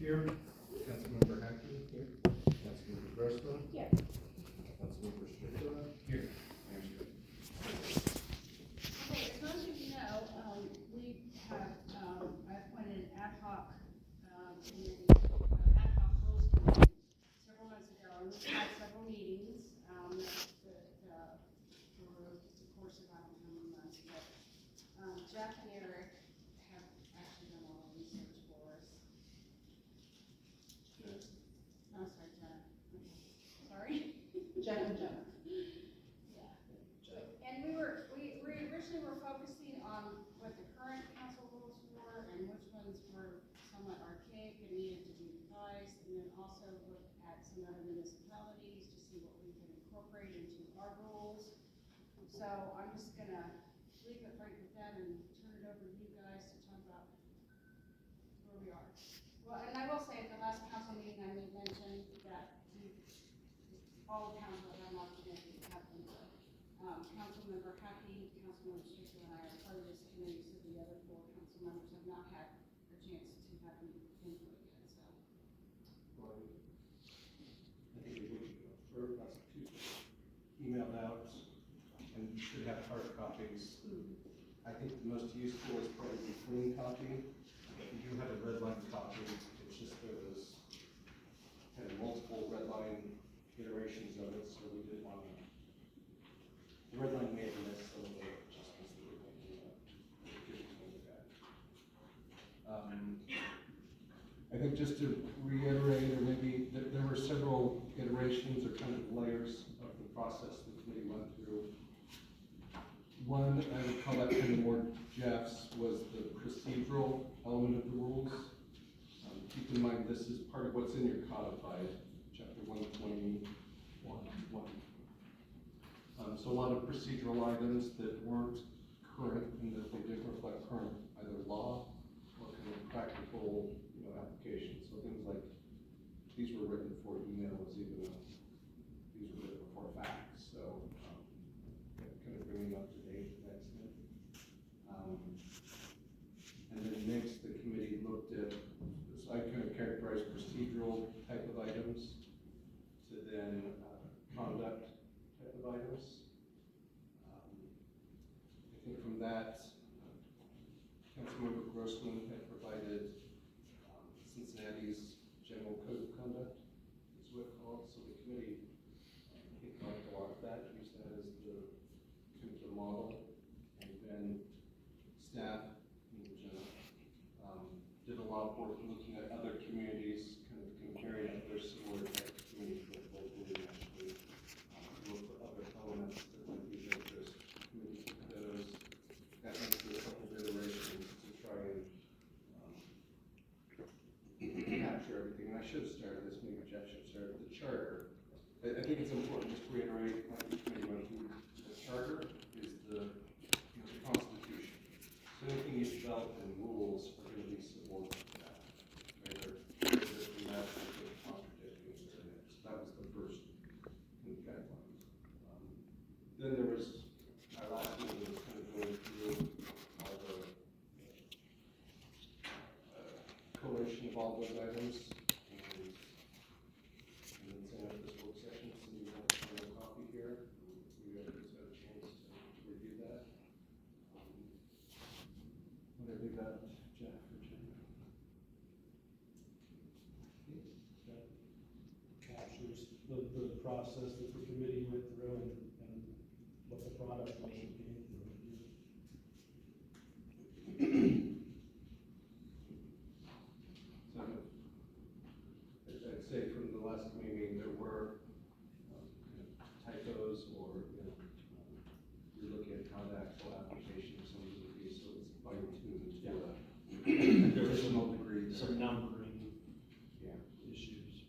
Here. Councilmember Hackey. Here. Councilmember Grossman. Here. Councilmember Strickland. Here. Mayor Schiff. Okay, as most of you know, we have, I appointed an ad hoc, committee, ad hoc rules committee several months ago, and we've had several meetings, for the course of, I don't know how many months, but, Jeff and Eric have actually done all the research for us. No, sorry, Jenna. Okay. Sorry. Jeff and Jenna. Yeah. And we originally were focusing on what the current council rules were and which ones were somewhat archaic and needed to be revised, and then also look at some other municipalities to see what we can incorporate into our rules. So I'm just gonna leave it right with them and turn it over to you guys to talk about where we are. Well, and I will say, at the last council meeting, I made mention that all the council have not connected, have been, Councilmember Hackey, Councilmember Strickland, and I are part of this committee, so the other 4 council members have not had a chance to have any input yet, so. Well, I think we would, for us to email out, and you should have hard copies. I think the most useful is probably the clean copy. If you do have a red line copy, it's just there was kind of multiple red line iterations of it, so we didn't want to. The red line may have missed some of the adjustments that we were making. I think just to reiterate, or maybe there were several iterations or kind of layers of the process the committee went through. One, I would call that kind of more Jeff's, was the procedural element of the rules. Keep in mind, this is part of what's in your codified, chapter 121. So a lot of procedural items that weren't current and that they didn't reflect current either law or kind of practical, application. So things like these were written before email was even these were written before fax. So kind of bringing up to date to that extent. And then next, the committee looked at, so I kind of characterized procedural type of items to then conduct type of items. I think from that, Councilmember Grossman had provided Cincinnati's General Code of Conduct, is what it's called. So the committee, I think, liked a lot of that, used that as the kind of the model, and then staff, Jenna, did a lot of work looking at other communities, kind of comparing other similar type of communities, both locally and nationally, look for other elements that might be of interest. Committee looked at those. That went through a couple of iterations to try and capture everything. And I should have started this, maybe Jeff should have started the charter. I think it's important just to reiterate, like the committee went through, the charter is the Constitution. So anything you develop in rules are going to be subordinate to that. Right? They're naturally contradicting each other. So that was the first guidelines. Then there was, our last meeting was kind of going through all the collation of all those items, and then send out this work session, so you have a final copy here. We have just had a chance to review that. What did I leave out, Jeff or Jen? Captures the process that the committee went through and what the product was that came through. So I'd say from the last meeting, there were typos or, you're looking at how the actual application of some of these would be, so it's fine-tuned to a additional degree. Some numbering Yeah. issues.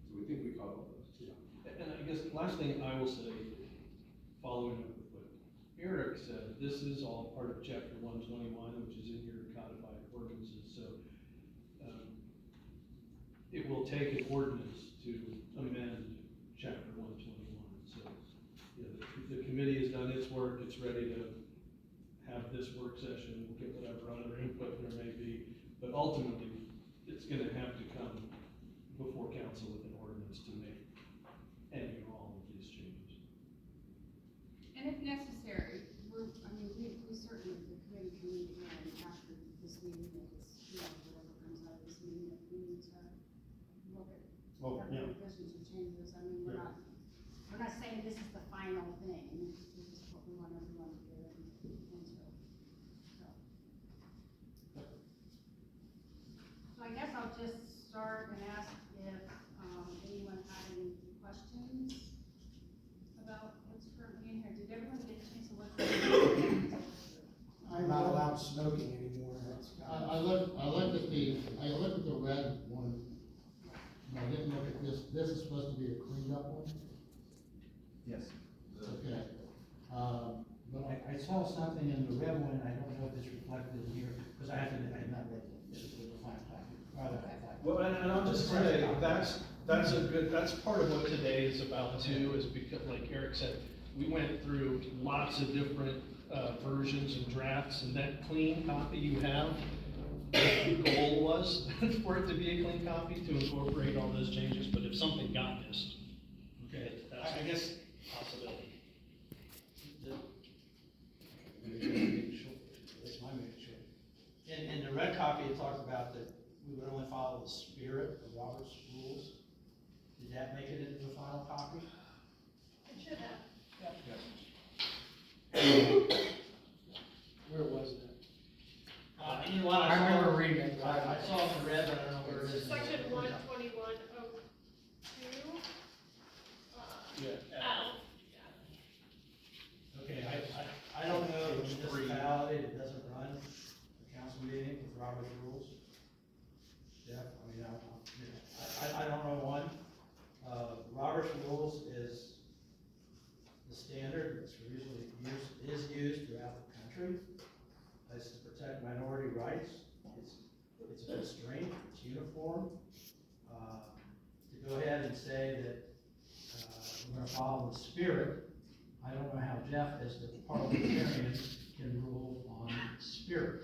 So we think we caught all those. Yeah. And I guess the last thing I will say, following up with what Eric said, this is all part of chapter 121, which is in your codified ordinances. So it will take an ordinance to amend chapter 121. So the committee has done its work. It's ready to have this work session. We'll get whatever other input there may be. But ultimately, it's gonna have to come before council with an ordinance to make any or all of these changes. And if necessary, we certainly, the committee can meet again after this meeting, if it's, whatever comes out of this meeting, if we need to look at Well, yeah. revisions or changes, we're not saying this is the final thing, this is what we want everyone to get into. So I guess I'll just start and ask if, anyone had any questions about what's currently in here. Did everyone get a chance to look through? I'm not allowed smoking anymore, that's. I looked at the red one, and I didn't look at this is supposed to be a cleaned up one? Yes. Okay. But I saw something in the red one, I don't know if it's reflected in here, because I have not read it, this is the final copy. Well, and I'll just say, that's part of what today is about too, is because, like Eric said, we went through lots of different, versions and drafts, and that clean copy you have, the goal was for it to be a clean copy, to incorporate all those changes, but if something got missed, okay, that's I guess, a possibility. it's my make sure. In the red copy, it talks about that we would only follow the spirit of Robert's rules. Did that make it into the final copy? It should have. Where was that? You know what, I remember reading it. I saw it in red, but I don't know where it is. Section 12102. Yeah. Okay, I don't know of a municipality that doesn't run a council meeting with Robert's rules. Jeff, I don't know one. Robert's rules is the standard that's usually used throughout the country. It's to protect minority rights. It's a constraint, it's uniform. To go ahead and say that, we're gonna follow the spirit, I don't know how Jeff, as the parliamentarian, can rule on spirit.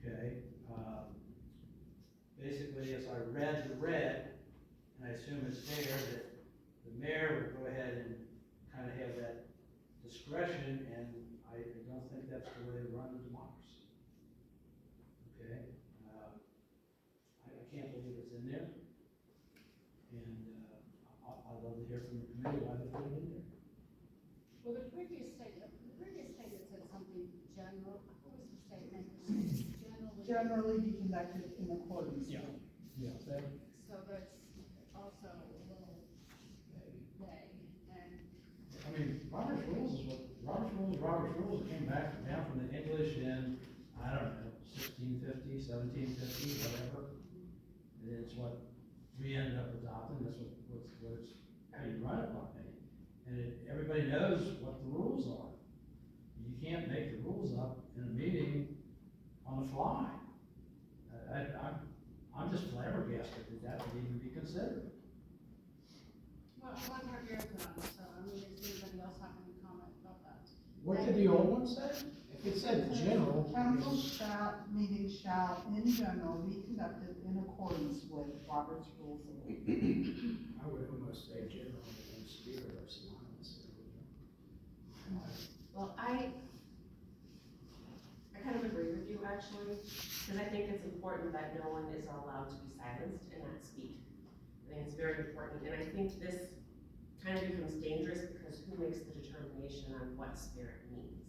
Okay, basically, as I read the red, and I assume it's there, that the mayor would go ahead and kind of have that discretion, and I don't think that's the way to run a democracy. Okay, I can't believe it's in there, and, I'd love to hear from the committee why they put it in there. Well, the previous statement said something general, what was the statement? Generally be conducted in accordance with. Yeah. So that's also a little vague, and, I mean, Robert's rules is Robert's rules, it came back down from the English in, I don't know, 1650, 1750, whatever. And it's what we ended up adopting, that's what it's, how you run it by. And everybody knows what the rules are. You can't make the rules up in a meeting on the fly. I'm just flabbergasted that that would even be considered. well, I want to have your input on it, so, does anybody else have any comment about that? What did the old one say? If it said general. Meetings shall, in general, be conducted in accordance with Robert's rules of order. I would almost say general and spirit are synonymous. Well, I kind of agree with you actually, because I think it's important that no one is allowed to be silenced and not speak. I think it's very important, and I think this kind of becomes dangerous because who makes the determination on what spirit means?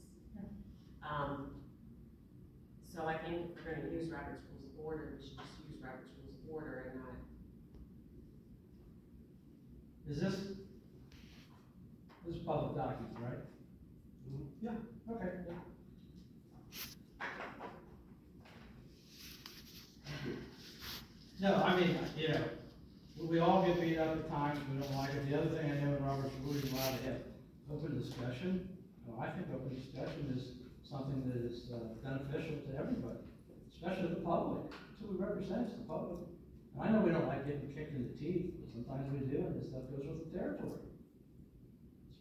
So I think if we're gonna use Robert's Rules of Order, we should just use Robert's Rules of Order and not. This is public document, right? Yeah, okay. No, I mean, we all get beat up at times, we don't like it. The other thing I know in Robert's Rules, you're allowed to have open discussion. I think open discussion is something that is beneficial to everybody, especially the public. That's who we represent, is the public. And I know we don't like getting kicked in the teeth, but sometimes we do, and this stuff goes with the territory.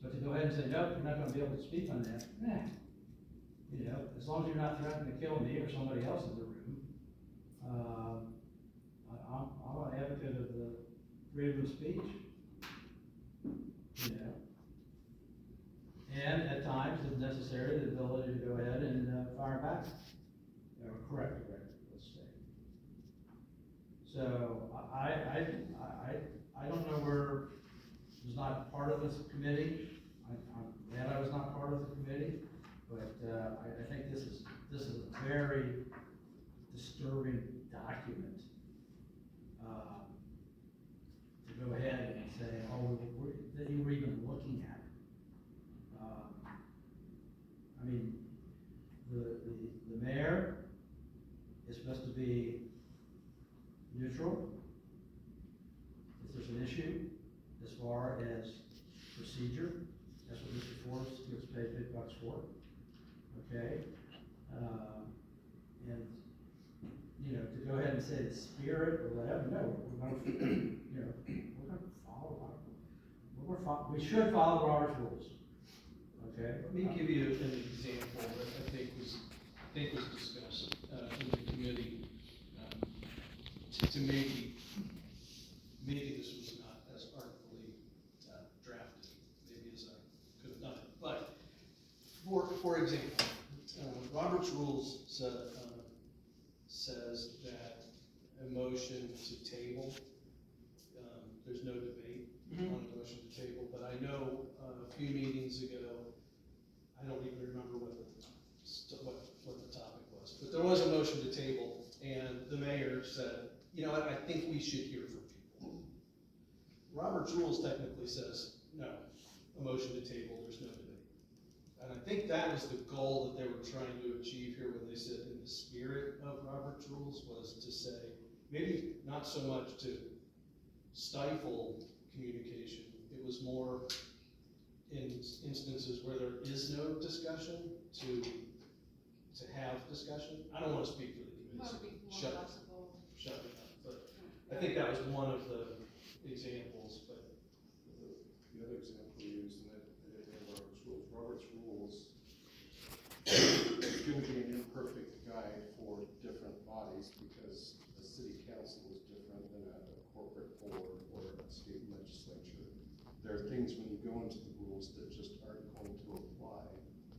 But to go ahead and say, nope, you're not gonna be able to speak on that, as long as you're not threatening to kill me or somebody else in the room, I'm an advocate of the freedom of speech, you know. And at times, if necessary, the ability to go ahead and fire back, or correct a record, let's say. So I don't know where, was not part of this committee. I'm glad I was not part of the committee, but I think this is a very disturbing document. To go ahead and say, oh, that you were even looking at it. I mean, the mayor is supposed to be neutral if there's an issue as far as procedure. That's what Mr. Forbes gets paid big bucks for. Okay? And, you know, to go ahead and say the spirit or whatever, no, we're going to, you know, we're going to follow, we should follow Robert's rules. Okay? Let me give you an example that I think was discussed in the committee, to maybe this was not as artfully drafted, maybe as I could have done it. But for example, Robert's rules says that a motion to table, there's no debate on a motion to table. But I know a few meetings ago, I don't even remember what the topic was, but there was a motion to table, and the mayor said, you know what, I think we should hear from people. Robert's rules technically says, no, a motion to table, there's no debate. And I think that was the goal that they were trying to achieve here when they said in the spirit of Robert's rules was to say, maybe not so much to stifle communication, it was more in instances where there is no discussion to have discussion. I don't want to speak for the committee. Shut it up. But I think that was one of the examples. But the other example we used, and I didn't know Robert's rules is going to be an imperfect guide for different bodies because a city council is different than a corporate board or a state legislature. There are things when you go into the rules that just aren't going to apply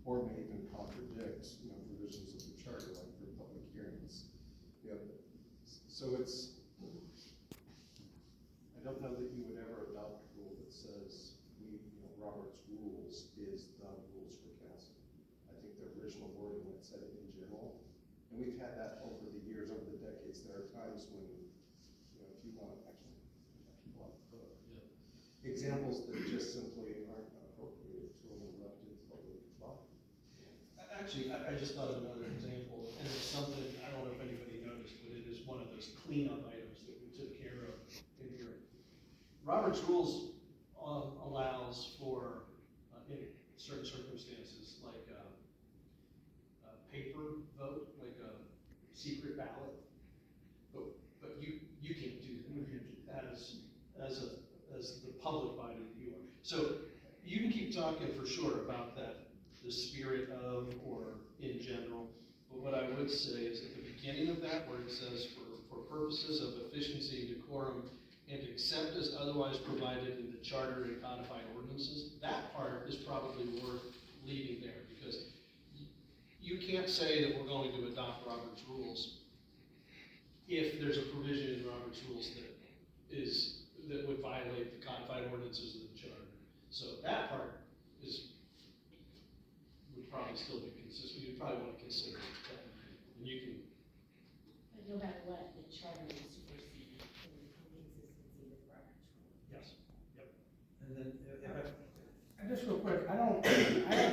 or may even contradict, you know, provisions of the charter, like for public hearings. You know, so it's, I don't know that you would ever adopt a rule that says Robert's rules is the rules for council. I think the original wording that said it in general, and we've had that over the years, over the decades. There are times when, you know, if you want, actually, examples that just simply aren't appropriate to an elected public body. actually, I just thought of another example, and it's something, I don't know if anybody noticed, but it is one of those cleanup items that we took care of in here. Robert's rules allows for, in certain circumstances, like a paper vote, like a secret ballot, but you can't do that as the public body that you are. So you can keep talking for sure about that, the spirit of or in general, but what I would say is at the beginning of that, where it says for purposes of efficiency, decorum, and except as otherwise provided in the charter and codified ordinances, that part is probably worth leaving there, because you can't say that we're going to adopt Robert's rules if there's a provision in Robert's rules that would violate the codified ordinances of the charter. So that part would probably still be consistent. You'd probably want to consider that. And you can. But no matter what, the charter will supersede the consistency with Robert's rules. Yes. Yep. And then, Just real quick, I don't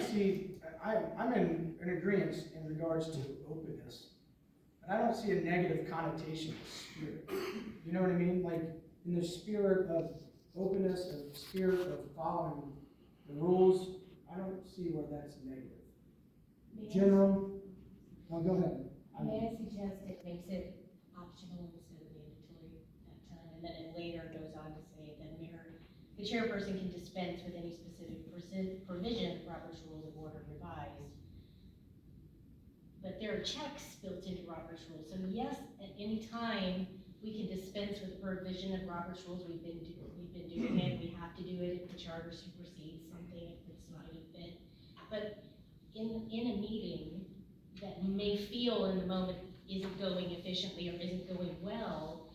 see, I'm in agreement in regards to openness, but I don't see a negative connotation to spirit. You know what I mean? Like, in the spirit of openness, of spirit of following the rules, I don't see where that's negative. General, no, go ahead. May I suggest it makes it optional instead of mandatory that time, and then it later goes on to say that the chairperson can dispense with any specific provision of Robert's Rules of Order revised, but there are checks built into Robert's rules. So yes, at any time, we can dispense with the provision of Robert's rules. We've been doing it. We have to do it if the charter supersedes something, if it's not a good fit. But in a meeting that may feel in the moment isn't going efficiently or isn't going well,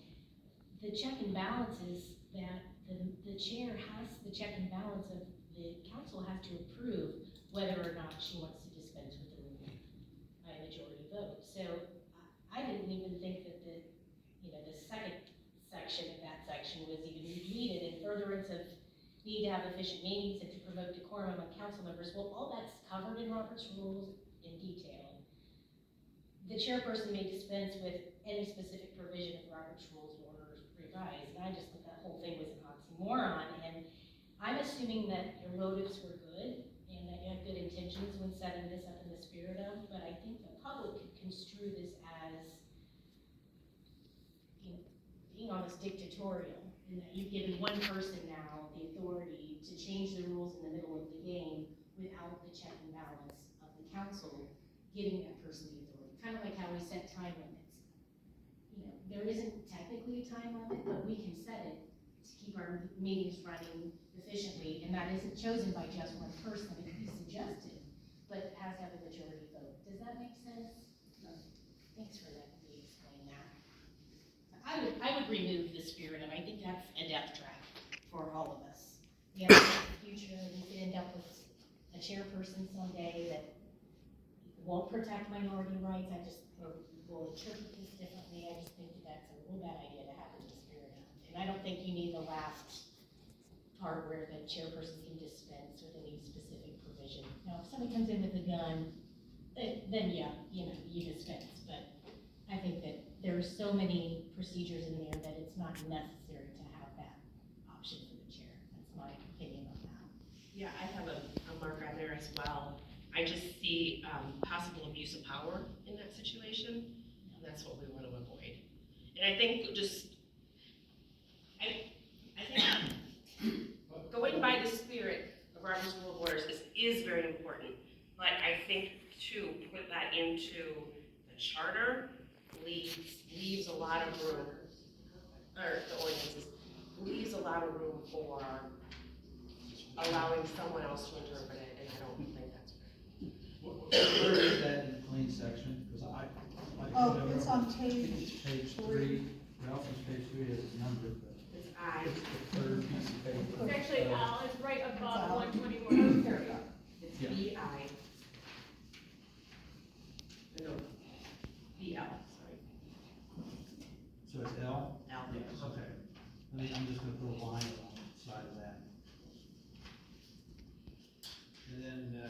the check and balances that the chair has, the check and balance of the council has to approve whether or not she wants to dispense with the rule by a majority vote. So I didn't even think that the second section of that section was even needed in furtherance of need to have efficient meetings and to promote decorum among council members. Well, all that's covered in Robert's rules in detail. The chairperson may dispense with any specific provision of Robert's rules or revised, and I just thought that whole thing was an oxymoron, and I'm assuming that your motives were good, and that you had good intentions when setting this up in the spirit of, but I think the public could construe this as, being almost dictatorial, in that you've given one person now the authority to change the rules in the middle of the game without the check and balance of the council giving that person the authority. Kind of like how we set time limits. There isn't technically a time limit, but we can set it to keep our meetings running efficiently, and that isn't chosen by just one person. It can be suggested, but it has to have a majority vote. Does that make sense? No. Thanks for letting me explain that. I would remove the spirit of, I think that's a death trap for all of us. In the future, we could end up with a chairperson someday that won't protect minority rights. Or will interpret this differently. I just think that's a real bad idea to have in the spirit of. And I don't think you need the last part where the chairperson can dispense with any specific provision. Now, if somebody comes in with a gun, then yeah, you dispense. But I think that there are so many procedures in there that it's not necessary to have that option for the chair. That's my opinion on that. Yeah, I have a mark on there as well. I just see possible abuse of power in that situation, and that's what we want to avoid. And I think I think going by the spirit of Robert's Rule of Orders is very important, but I think to put that into the charter leaves a lot of room, or the ordinances, leaves a lot of room for allowing someone else to interpret it, and I don't think that's fair. Where is that in the clean section? Because It's on I think it's page 3, Ralph's page 3 has a number, but It's I. it's the third piece of paper. It's actually Uh, Al, it's right above Al. 121. There we go. It's Yeah. B-I. No, B-L, sorry. So it's L? L. Yes, okay. I'm just gonna put a line along the side of that. And then,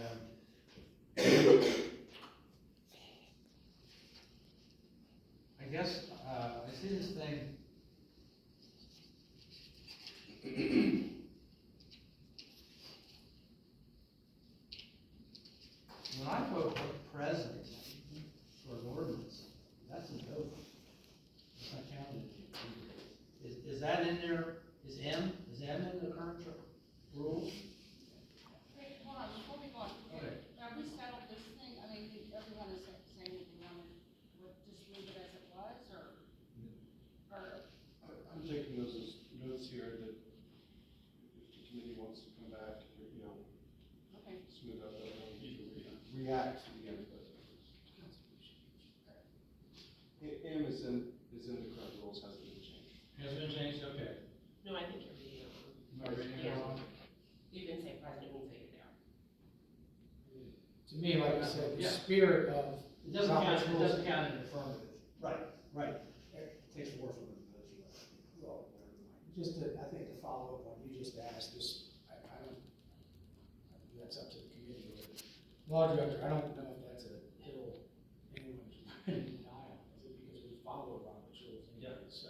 I guess, I see this thing. When I vote for president for an ordinance, that's a vote. It's not counted. Is that in there, is M in the current rules? Wait, hold on, before we go on, Okay. have we settled this thing? I mean, everyone is saying that we want to just leave it as it was, or? I'm taking those as notes here that if the committee wants to come back, Okay. smooth out that one, you can react to the end of those. M is in the current rules, hasn't been changed. Has been changed, okay. No, I think you're reading it Am I reading it Yeah. wrong? You can say president, you can say it there. To me, like I said, the Yeah. spirit of It doesn't Robert's count, it rules. doesn't count in affirmative. Right. Takes more from the vote. Well, just to, I think to follow up on you just asked, this, I don't, that's up to the committee. Law director, I don't know if that's a hill anyone's ready to die on, is it because we follow Robert's rules? anyway? Yeah. So,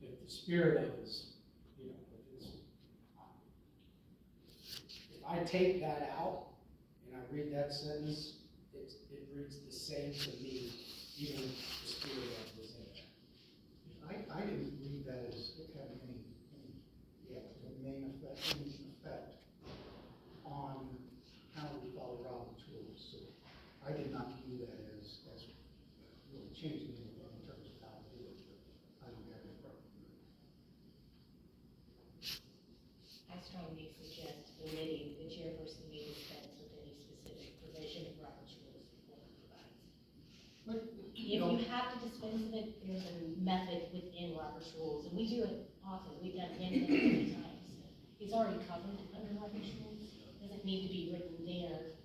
if the spirit of it is, if it's, if I take that out and I read that sentence, it reads the same to me, even if the spirit of it is in there. I didn't read that as it having any main effect on how we follow Robert's rules. So I did not view that as change anything in terms of how to do it, but I don't have any problem with it. I strongly suggest omitting the chairperson may dispense with any specific provision of Robert's rules of order provides. But, If you know, you have to dispense of it, there's a method within Robert's rules, and we do it often, we've done it many times. It's already covered under Robert's rules, doesn't need to be written there.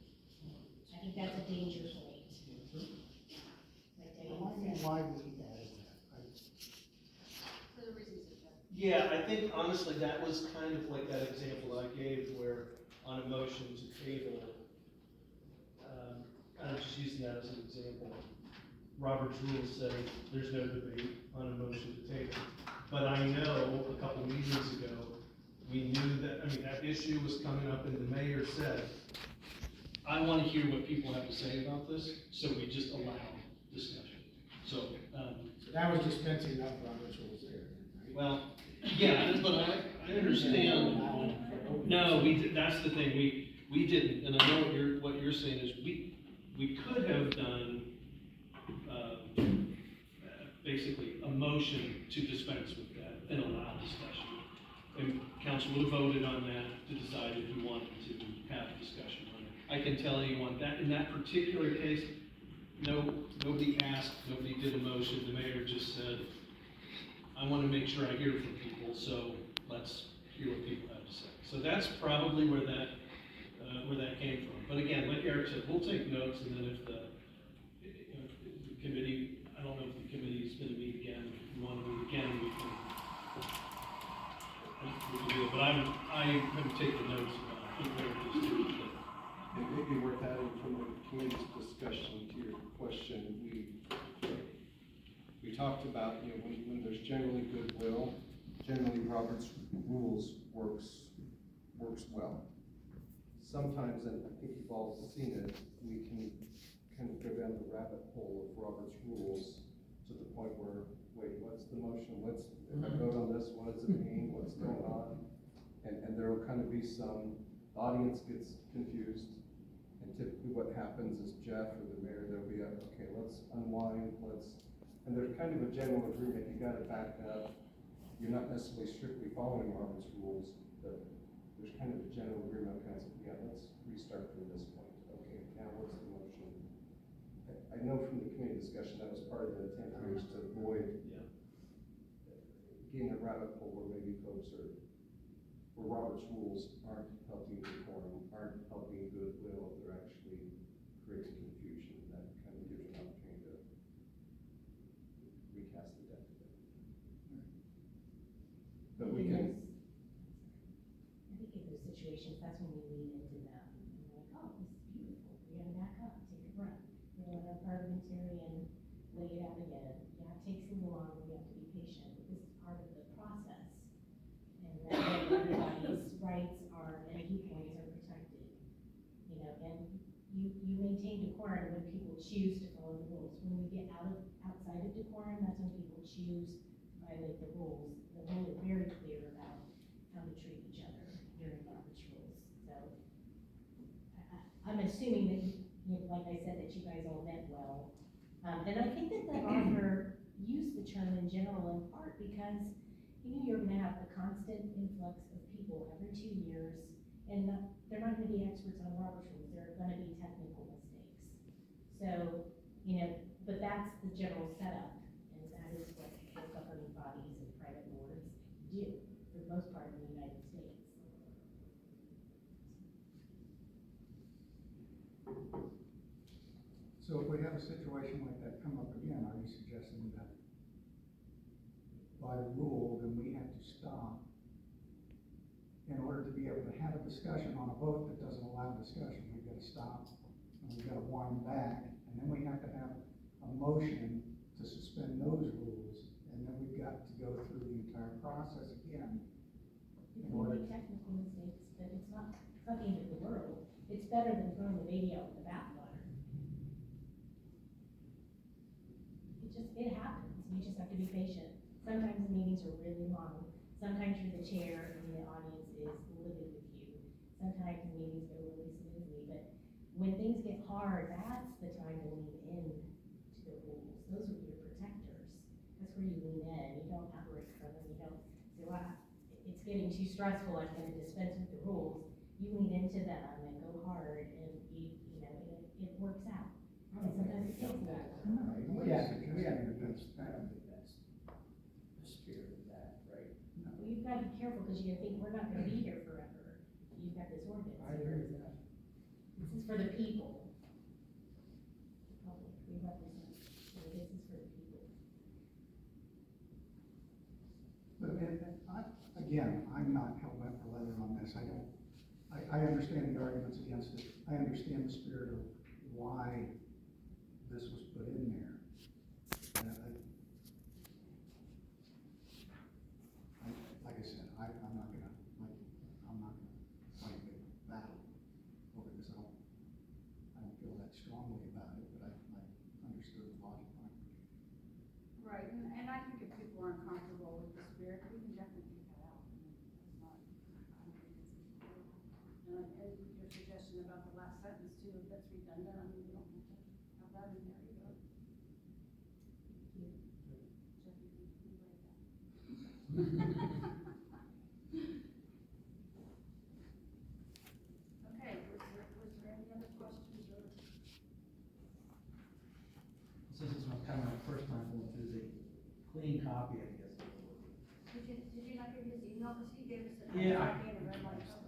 I think that's a danger point. Like Diane said. Why we added that? For the reasons that Jeff. Yeah, I think honestly, that was kind of like that example I gave where on a motion to table, I'm just using that as an example. Robert's rules say there's no debate on a motion to table. But I know a couple meetings ago, we knew that, I mean, that issue was coming up and the mayor said, I want to hear what people have to say about this, so we just allowed discussion. So, that was dispensing of Robert's rules there, right? well, yeah, but I understand. No, we did, that's the thing, we didn't, and I know what you're saying is, we could have done, basically, a motion to dispense with that and allow discussion. And council would have voted on that to decide if we wanted to have a discussion on it. I can tell anyone that in that particular case, nobody asked, nobody did a motion, the mayor just said, I want to make sure I hear from people, so let's hear what people have to say. So that's probably where that came from. But again, like Eric said, we'll take notes, and then if the committee, I don't know if the committee is going to meet again, if we want to meet again, we can do it. But I haven't taken notes about it. It may be worth adding from the committee's discussion to your question, we talked about, when there's generally goodwill, generally Robert's rules works well. Sometimes, and I think you've all seen it, we can kind of go down the rabbit hole of Robert's rules to the point where, wait, what's the motion? If I vote on this, what does it mean? What's going on? And there will kind of be the audience gets confused. And typically what happens is Jeff or the mayor, there'll be okay, let's unwind, and there's kind of a general agreement, you gotta back up. You're not necessarily strictly following Robert's rules, but there's kind of a general agreement, kind of, yeah, let's restart from this point. Okay, now what's the motion? I know from the committee discussion, that was part of the intent, was to avoid getting a rabbit hole where maybe folks where Robert's rules aren't helping decorum, aren't helping goodwill, they're actually creating confusion. That kind of gives an opportunity to recast the deck. But we can. I think in those situations, that's when we lean into them. And we're like, oh, this is beautiful. We're gonna back up, take a breath. We're gonna parliamentarian, lay it out again. Yeah, it takes a little longer. We have to be patient, but this is part of the process. And that way everybody's rights and viewpoints are protected. And you maintain decorum when people choose to follow the rules. When we get outside of decorum, that's when people choose to violate the rules. The rules are very clear about how to treat each other here in Robert's rules. So I'm assuming that, like I said, that you guys all meant well. And I think that the author used the term in general in part because you're going to have the constant influx of people every 2 years, and they're not going to be experts on Robert's rules. There are going to be technical mistakes. So, but that's the general setup, and that is what governing bodies and private boards do for the most part in the United States. So if we have a situation like that come up again, are you suggesting that by rule, then we have to stop in order to be able to have a discussion on a vote that doesn't allow discussion? We've got to stop, and we've got to wind back, and then we have to have a motion to suspend those rules, and then we've got to go through the entire process again. It's going to be technical mistakes, but it's not the end of the world. It's better than throwing the baby out with the bathwater. It happens. You just have to be patient. Sometimes the meetings are really long. Sometimes you're the chair and the audience is livid with you. Sometimes the meetings go really smoothly, but when things get hard, that's the time to lean in to the rules. Those are where you lean in, you don't operate from them, you don't say, well, it's getting too stressful, I'm gonna dispense with the rules. You lean into them and go hard, and it works out. And sometimes it takes that. Yeah. That's the spirit of that, right? Well, you've gotta be careful, because you're gonna think, we're not gonna be here forever. You've got this ordinance. I agree with that. This is for the people. The public, we represent, so this is for the people. But, again, I'm not hell bent for leather on this, I understand the arguments against it, I understand the spirit of why this was put in there. And like I said, I'm not gonna fight a big battle over this, I don't feel that strongly about it, but I understood the logic behind it. Right, and I think if people are uncomfortable with the spirit, we can definitely take that out. It's not, I don't think it's important. And your suggestion about the last sentence too, if that's redundant, I mean, we don't have to have that in there either. Jeff, you can rewrite that. Okay, was there any other questions or? Since it's kind of my first time going through the clean copy, I guess. Did you not get his email, because he gave us an Yeah. copy and a red line copy?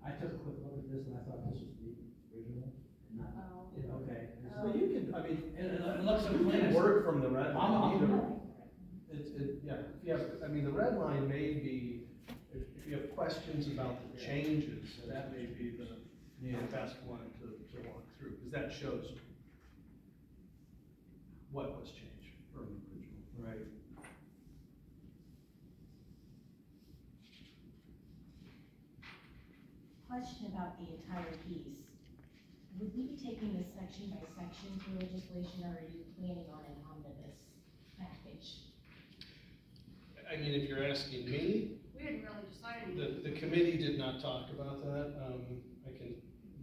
I took a quick look at this and I thought this was the original, and not, Oh. okay. Well, you can, I mean, And it looks so you clean. can work from the red line. I'm either. good. Yeah, if you have, I mean, the red line may be, if you have questions about the changes, that may be the best one to walk through, because that shows what was changed from the original. Right. Question about the entire piece. Would we be taking this section by section through legislation, or are you planning on an omnibus package? I mean, if you're asking me, We hadn't really decided. the committee did not talk about that.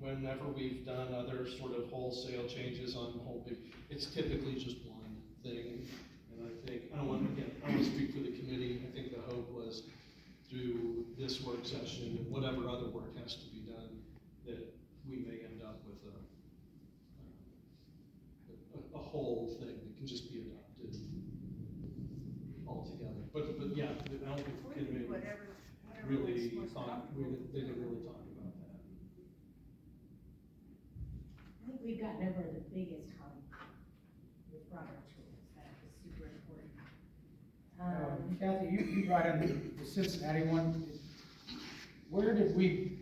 Whenever we've done other sort of wholesale changes on the whole big, it's typically just one thing. And I think, I don't want to speak for the committee, I think the hope was through this work session and whatever other work has to be done, that we may end up with a whole thing that can just be adopted altogether. But yeah, I don't think the committee Whatever really was thought, comfortable. they didn't really talk about that. I think we've gotten over the biggest hump with Robert's rules, that was super important. Kathy, you brought in the Cincinnati one. Where did we,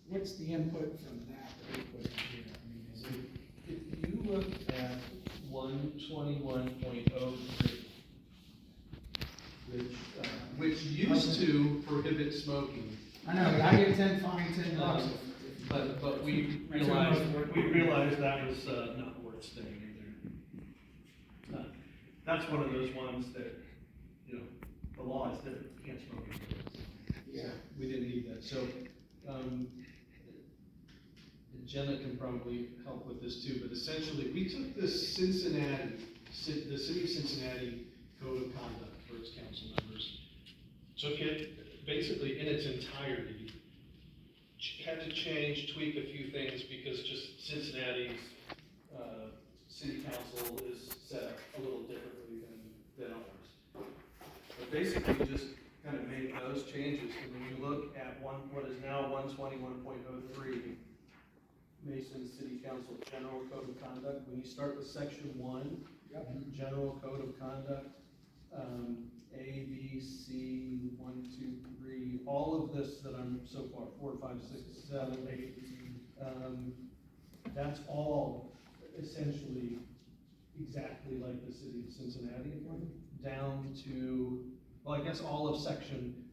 what's the input from that we put in here? I mean, is it? If you look at 121.03, which used to prohibit smoking. I know, but I get 10 fine, 10 bucks. But we realized that was not worth staying either. That's one of those ones that, the law is different, you can't smoke anywhere. Yeah. We didn't need that, so, Jenna can probably help with this too, but essentially, we took the city of Cincinnati Code of Conduct for its council members, took it basically in its entirety, had to change, tweak a few things because just Cincinnati's, city council is set up a little differently than ours. But basically just kind of made those changes, and when you look at what is now 121.03, Mason City Council General Code of Conduct, when you start with section 1, General Code of Conduct, A, B, C, 1, 2, 3, all of this that I'm so far, 4, 5, 6, 7, 8, that's all essentially exactly like the city of Cincinnati, down to, well, I guess all of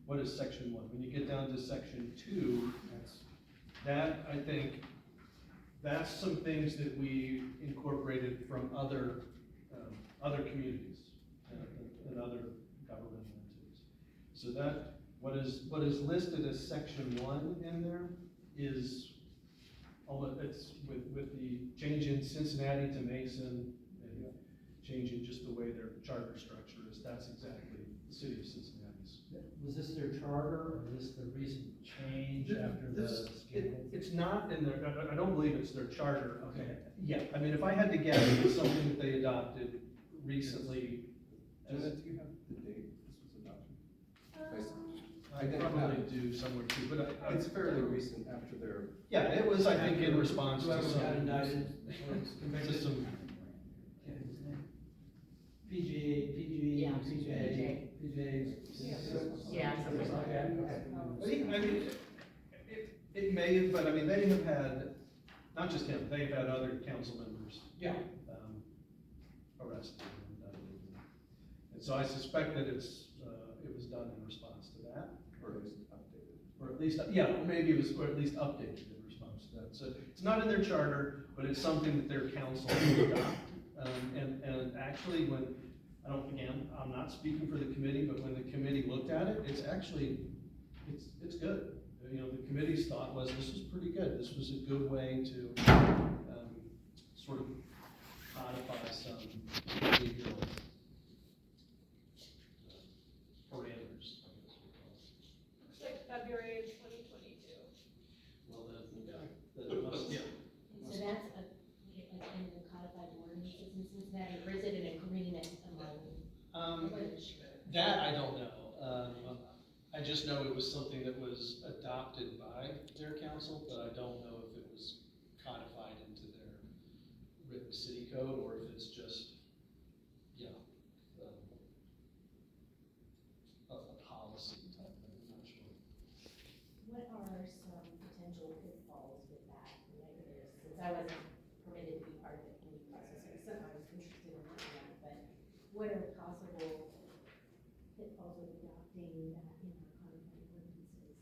what is section 1? When you get down to section 2, that, I think, that's some things that we incorporated from other communities and other government entities. So that, what is listed as section 1 in there is, it's with the change in Cincinnati to Mason, and changing just the way their charter structure is. That's exactly the city of Cincinnati's. Was this their charter, or is this the recent change after the scandal? It's not in their, I don't believe it's their charter. Okay. Yeah, I mean, if I had to guess, it's something that they adopted recently. Janet, do you have the date this was adopted? I probably do somewhere too, but It's fairly recent after their, yeah, it was, I think, in response to Whoever some. got indicted was To convicted. some, Can't think of his name. PGA, Yeah. PGA's. Yeah, something like that. Okay. but I mean, it may have, but I mean, they have had, not just him, they've had other council members, Yeah. arrested. And so I suspect that it was done in response to that. or at least updated. Or at least, yeah, or maybe it was, or at least updated in response to that. So it's not in their charter, but it's something that their council will adopt. And actually, when, again, I'm not speaking for the committee, but when the committee looked at it, it's actually, it's good. You know, the committee's thought was, this was pretty good. This was a good way to, sort of codify some behavioral parameters, I guess we call it. Looks like February of 2022. Well, then, that must, yeah. And so that's like in the codified ordinances in Cincinnati, or is it an agreement among? That I don't know. I just know it was something that was adopted by their council, but I don't know if it was codified into their written city code, or if it's just, yeah, a policy type thing, I'm not sure. What are some potential pitfalls with that? Since I wasn't permitted to be part of the committee process, or something I was interested in looking at, but what are possible pitfalls of adopting that in our codified ordinances?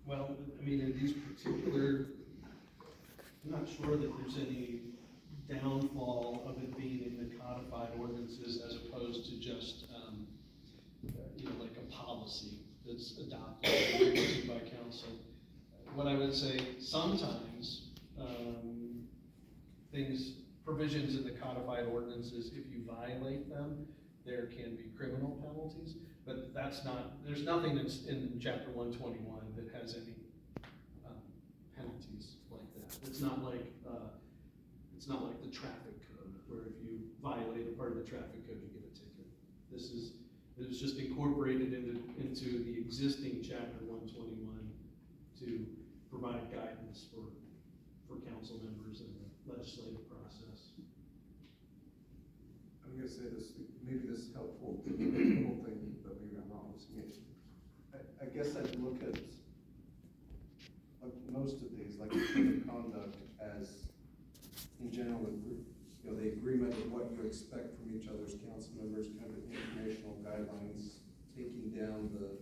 Well, I mean, in these particular, I'm not sure that there's any downfall of it being in the codified ordinances as opposed to just, like a policy that's adopted and approved by council. What I would say, sometimes, provisions in the codified ordinances, if you violate them, there can be criminal penalties, but there's nothing that's in chapter 121 that has any penalties like that. It's not like the traffic code, where if you violate a part of the traffic code, you get a ticket. It was just incorporated into the existing chapter 121 to provide guidance for council members in the legislative process. I'm gonna say this, maybe this is helpful to the whole thing, but maybe I'm wrong. I guess I'd look at most of these, like the code of conduct, as in general, the agreement of what you expect from each other's council members, kind of informational guidelines, taking down the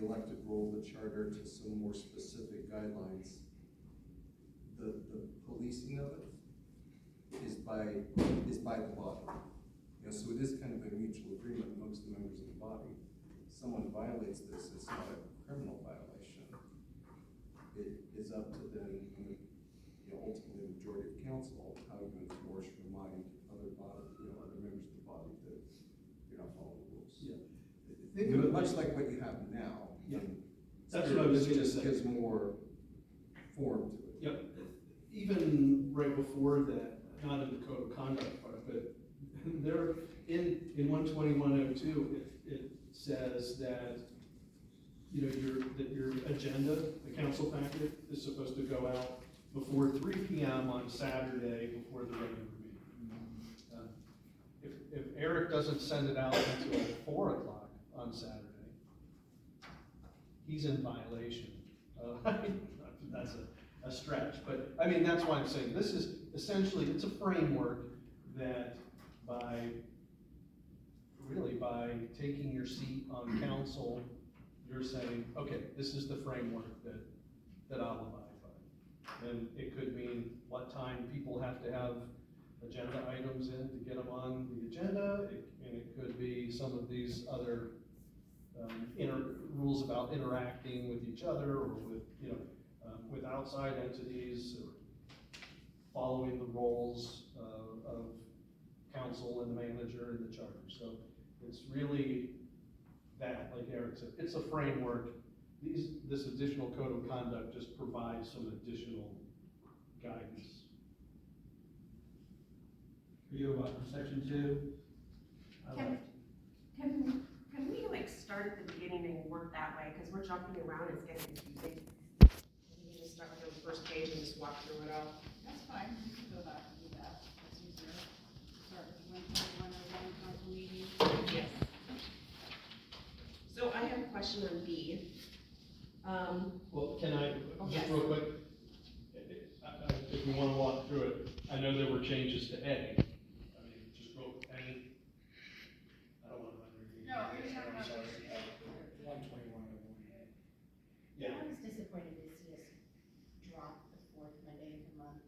elected role of the charter to some more specific guidelines. The policing of it is by the body. So it is kind of a mutual agreement amongst the members of the body. If someone violates this, it's not a criminal violation. It is up to them, ultimately the majority of council, how you enforce, remind other members of the body that you're not following the rules. Yeah. Think of it much like what you have now. Yeah. That's what I was gonna Just say. gives more form to it. Yep, even right before that, not in the code of conduct part, but there, in 12102, it says that, your agenda, the council packet, is supposed to go out before 3 p.m. on Saturday before the regular meeting. If Eric doesn't send it out until 4 o'clock on Saturday, he's in violation. That's a stretch, but I mean, that's why I'm saying this is essentially, it's a framework that by taking your seat on council, you're saying, okay, this is the framework that I'll abide by. And it could mean what time people have to have agenda items in to get them on the agenda, and it could be some of these other rules about interacting with each other or with outside entities, following the roles of council and the manager and the charter. So it's really that, like Eric said, it's a framework. This additional code of conduct just provides some additional guidance. For you, about section 2? Can we like start at the beginning and work that way, because we're jumping around, it's getting confusing. We can just start with the first page and just walk through it all. That's fine, we can go back and do that, that's easier. Start with 12101 council meeting. Yes. So I have a question on B. Well, can I, Oh, just yes. real quick, if we want to walk through it, I know there were changes to A. I mean, just real, any, I don't want to read. No, you're talking about I'm sorry. this. 12101. Yeah. I was disappointed to see us drop the fourth Monday of the month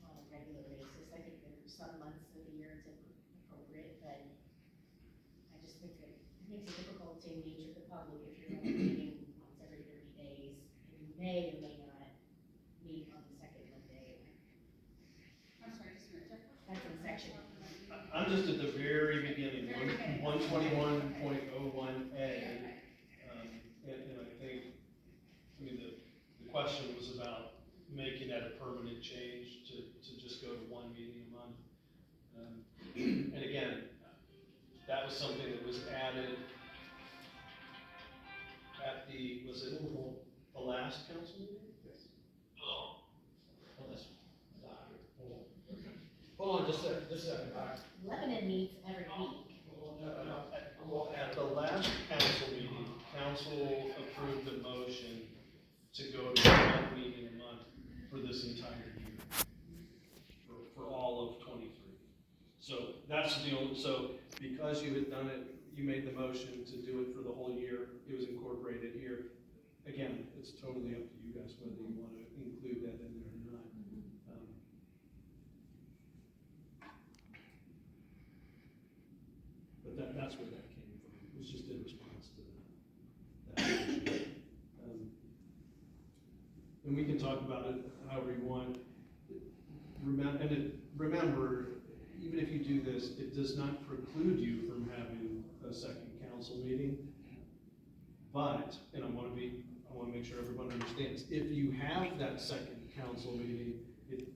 on a regular basis. I think there are some months of the year it's appropriate, but I just think it makes it difficult to engage with the public if you're only meeting once every 30 days. And you may or may not meet on the second Monday. I'm sorry, just a minute, Jeff. That's in section. I'm just at the very beginning, Very beginning. 121.01A. And I think, I mean, the question was about making that a permanent change to just go to one meeting a month. And again, that was something that was added at the, was it the last council meeting? Yes. Oh. Well, that's, hold on just a second, Lebanon meets every week. At the last council meeting, council approved a motion to go to one meeting a month for this entire year, for all of 23. So that's the only, so because you had done it, you made the motion to do it for the whole year, it was incorporated here. Again, it's totally up to you guys whether you want to include that in there or not. But that's where that came from. It was just in response to that. And we can talk about it however you want. Remember, even if you do this, it does not preclude you from having a second council meeting. But, and I want to make sure everyone understands, if you have that second council meeting,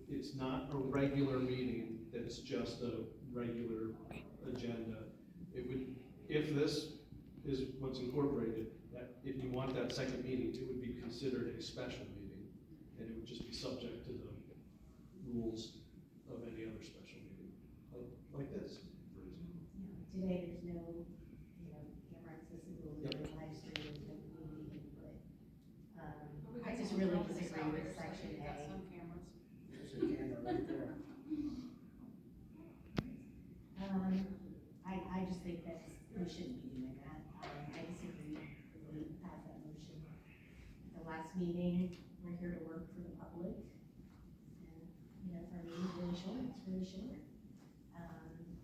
it's not a regular meeting, that's just a regular agenda. It would, if this is what's incorporated, that if you want that second meeting, it would be considered a special meeting, and it would just be subject to the rules of any other special meeting, like this, for example. Today, there's no, camera accessibility, Yep. or live streaming, no community input. I just really disagree with section We've got A. some cameras. There's a camera right there. I just think that's, we shouldn't be doing that. I disagree with the pass that motion. At the last meeting, we're here to work for the public. And, if our meeting's really short, it's really short. And,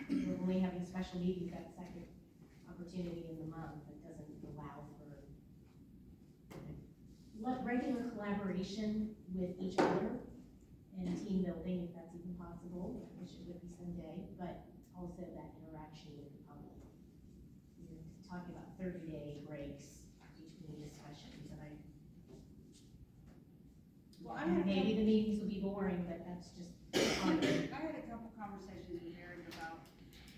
we're only having special meetings that second opportunity in the month that doesn't allow for regular collaboration with each other and team building, if that's even possible, which it would be someday, but also that interaction with the public. Talking about 30-day breaks between discussions, and Well, I had maybe the meetings will be boring, but that's just. I had a couple conversations with Eric about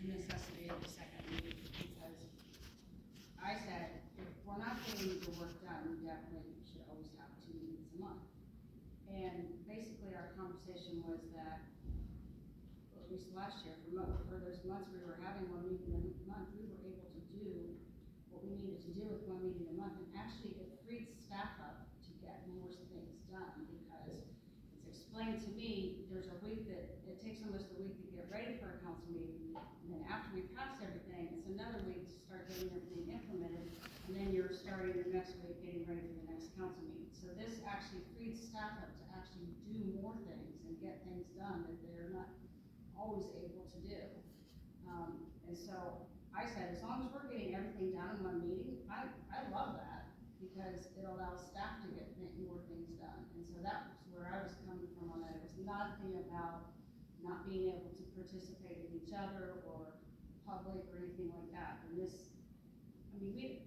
the necessity of the second meeting, because I said, if we're not getting the work done, we definitely should always have 2 meetings a month. And basically, our conversation was that, at least last year, for those months we were having 1 meeting a month, we were able to do what we needed to do with 1 meeting a month, and actually it freed staff up to get more things done, because it's explained to me, there's a week that, it takes almost a week to get ready for a council meeting, and then after we pass everything, it's another week to start getting everything implemented, and then you're starting the next week getting ready for the next council meeting. So this actually frees staff up to actually do more things and get things done that they're not always able to do. And so I said, as long as we're getting everything done in one meeting, I love that, because it allows staff to get more things that was where I was coming from on that. It was nothing about not being able to participate with each other or public or anything like that. And this, I mean, we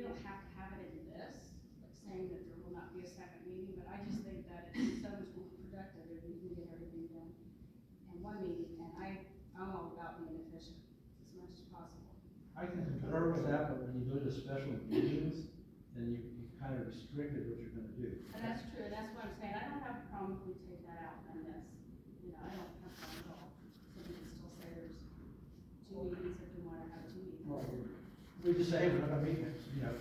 don't have to have it in this, like saying that there will not be a second meeting, but I just think that it's so much more productive if we can get everything done in one meeting, and I'm all about being efficient as much as possible. I can concur with that, but when you go to special meetings, then you kind of restricted what you're gonna do. And that's true, and that's what I'm saying, I don't have a problem if we take that out in this, you know, I don't have a problem at all. So we can still say there's 2 meetings if we wanna have 2 meetings. We just say we're not gonna meet next, you know.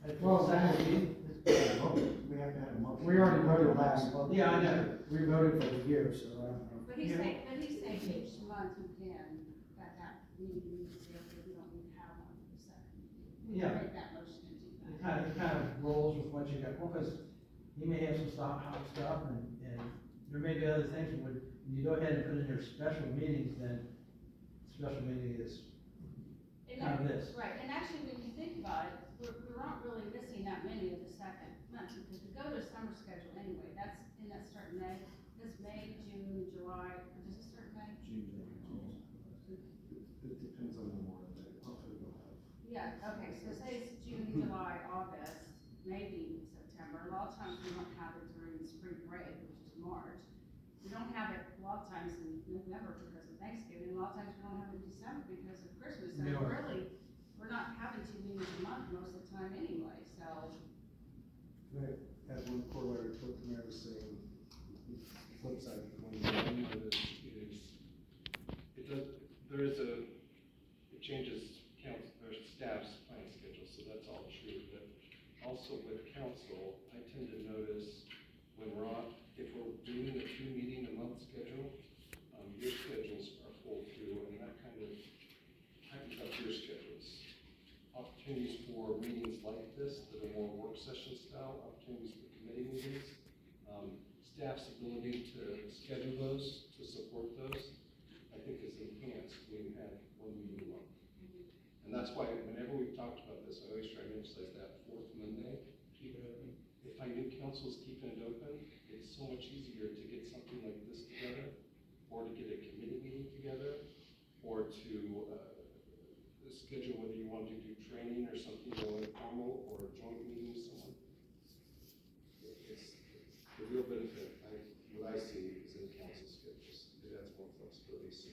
at the Well, second that- meeting. We have to have a motion. We already voted last month. Yeah, I know. We voted for the year, so I don't know. But he's saying each month you can, that meeting, if you don't need to have one for the second meeting. Yeah. Make that motion and do It that. kind of rolls with what you got, because he may have some hot stuff, and there may be other things, when you go ahead and put in your special meetings, then special meeting is And kind of that- this. Right, and actually, when you think about it, we aren't really missing that many of the second month, because to go to a summer schedule anyway, in that start in May, that's May, June, July, or does it start in May? It depends on the more day, hopefully we'll have. Yeah, okay, so say it's June, July, August, maybe September, a lot of times we don't have it during spring break, which is March. We don't have it a lot of times in November because of Thanksgiving, a lot of times we don't have it in December because of Christmas, so Yeah. really, we're not having 2 meetings a month most of the time anyway, so. Right, as one corollary to what the mayor was saying, the flip side, when you notice it changes council, or staff's planning schedule, so that's all true, but also with council, I tend to notice when we're on, if we're doing a 2-meeting-a-month schedule, your schedules are full too, and that kind of tightens up your schedules. Opportunities for meetings like this that are more work session style, opportunities for committee meetings, staff's ability to schedule those, to support those, I think is enhanced when you have 1 meeting a month. And that's why whenever we've talked about this, I always try to emphasize that 4th Monday, keep it open. If I knew council's keeping it open, it's so much easier to get something like this together, or to get a committee meeting together, or to, schedule whether you want to do training or something more informal, or a joint meeting with someone. It's the real benefit, what I see is in council schedules, it adds more flexibility, so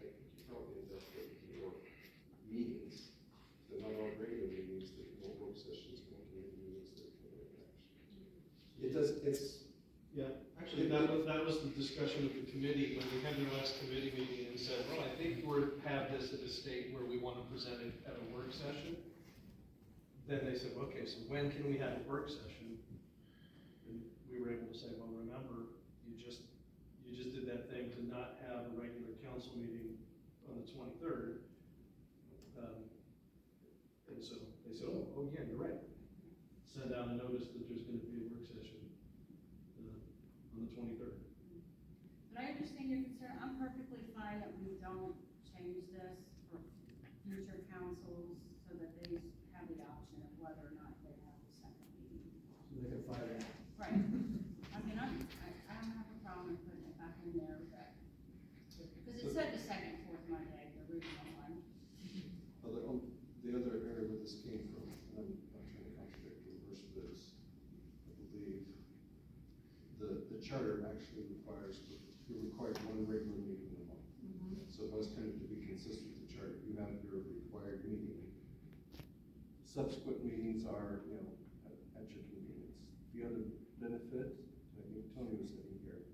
I think you probably end up with more meetings, they're not all regular meetings, they're more work sessions, more committee meetings, they're committee action. It does, Yeah, actually, that was the discussion of the committee, when we had the last committee meeting and said, well, I think have this at a state where we want to present it at a work session. Then they said, okay, so when can we have a work session? And we were able to say, well, remember, you just did that thing to not have a regular council meeting on the 23rd. And so they said, oh yeah, you're right. Send out a notice that there's gonna be a work session on the 23rd. But I understand your concern, I'm perfectly fine that we don't change this for future councils, so that they have the option of whether or not they have a second meeting. So they can find out. Right, I mean, I don't have a problem in putting it back in there, but, because it said the second, 4th Monday, the original one. The other area where this came from, and I'm not trying to contradict or reverse this, I believe the charter actually requires 1 regular meeting a month. So if I was kind of to be consistent with the charter, you have your required meeting. Subsequent meetings are, at your convenience. The other benefit, I think Tony was saying here,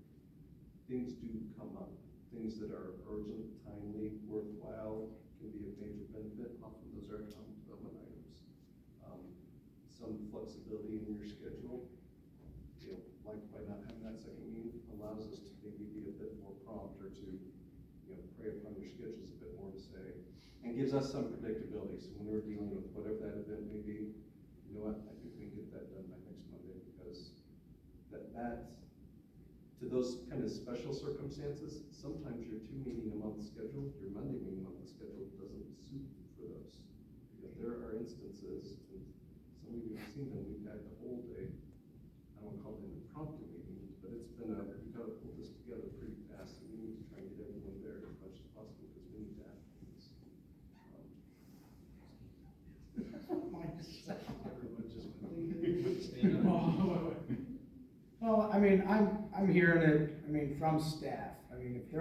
things do come up. Things that are urgent, timely, worthwhile, can be of major benefit. Often those are economic development items. Some flexibility in your schedule, like by not having that second meeting, allows us to maybe be a bit more prompt, or to, prey upon your schedules a bit more to say, and gives us some predictability. So when we're dealing with whatever that event may be, you know what, I think we can get that done by next Monday, because that to those kind of special circumstances, sometimes your 2-meeting-a-month schedule, your Monday meeting-a-month schedule doesn't suit for those. Because there are instances, and some of you have seen them, we've had the whole day, I don't call them stand up. Well, I mean, I'm hearing it, I mean, from staff. I mean, if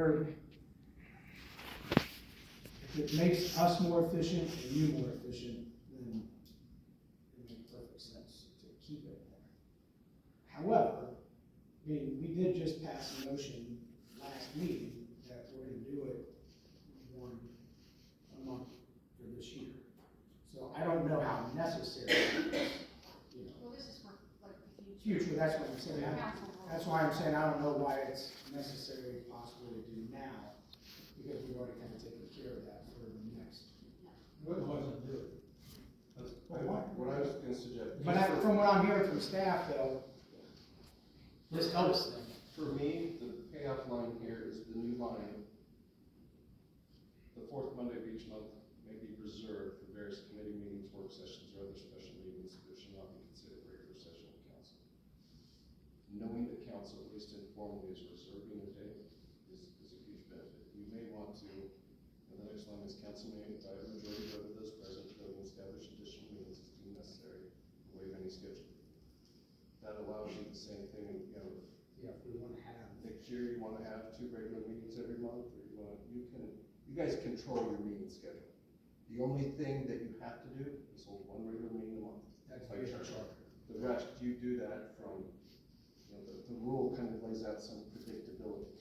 it makes us more efficient and you more efficient, then it makes perfect sense to keep it there. However, I mean, we did just pass a motion last meeting that we're gonna do it one a month for this year. So I don't know how necessary it is, you know. Well, this is for like the future. Future, that's what I'm saying. Council rules. That's why I'm saying I don't know why it's necessary possibly to do now, because we've already kind of taken care of that for the next. What wasn't do? What I was gonna suggest. But from what I'm hearing from staff though, this helps them. For me, the payoff line here is the new line. The fourth Monday of each month may be reserved for various committee meetings, work sessions, or other special meetings which should not be considered regular session of council. Knowing the council, at least informally, is reserving a day is a huge benefit. You may want to, and the next line is council may, by a majority vote of those present, vote and establish additional meetings as deemed necessary, to waive any schedule. That allows you the same thing, you know, Yeah, if we wanna have. next year, you wanna have 2 regular meetings every month, or you guys control your meeting schedule. The only thing that you have to do is hold 1 regular meeting a month. That's by very charter. sharp. The rest, you do that from, you know, the rule kind of lays out some predictability.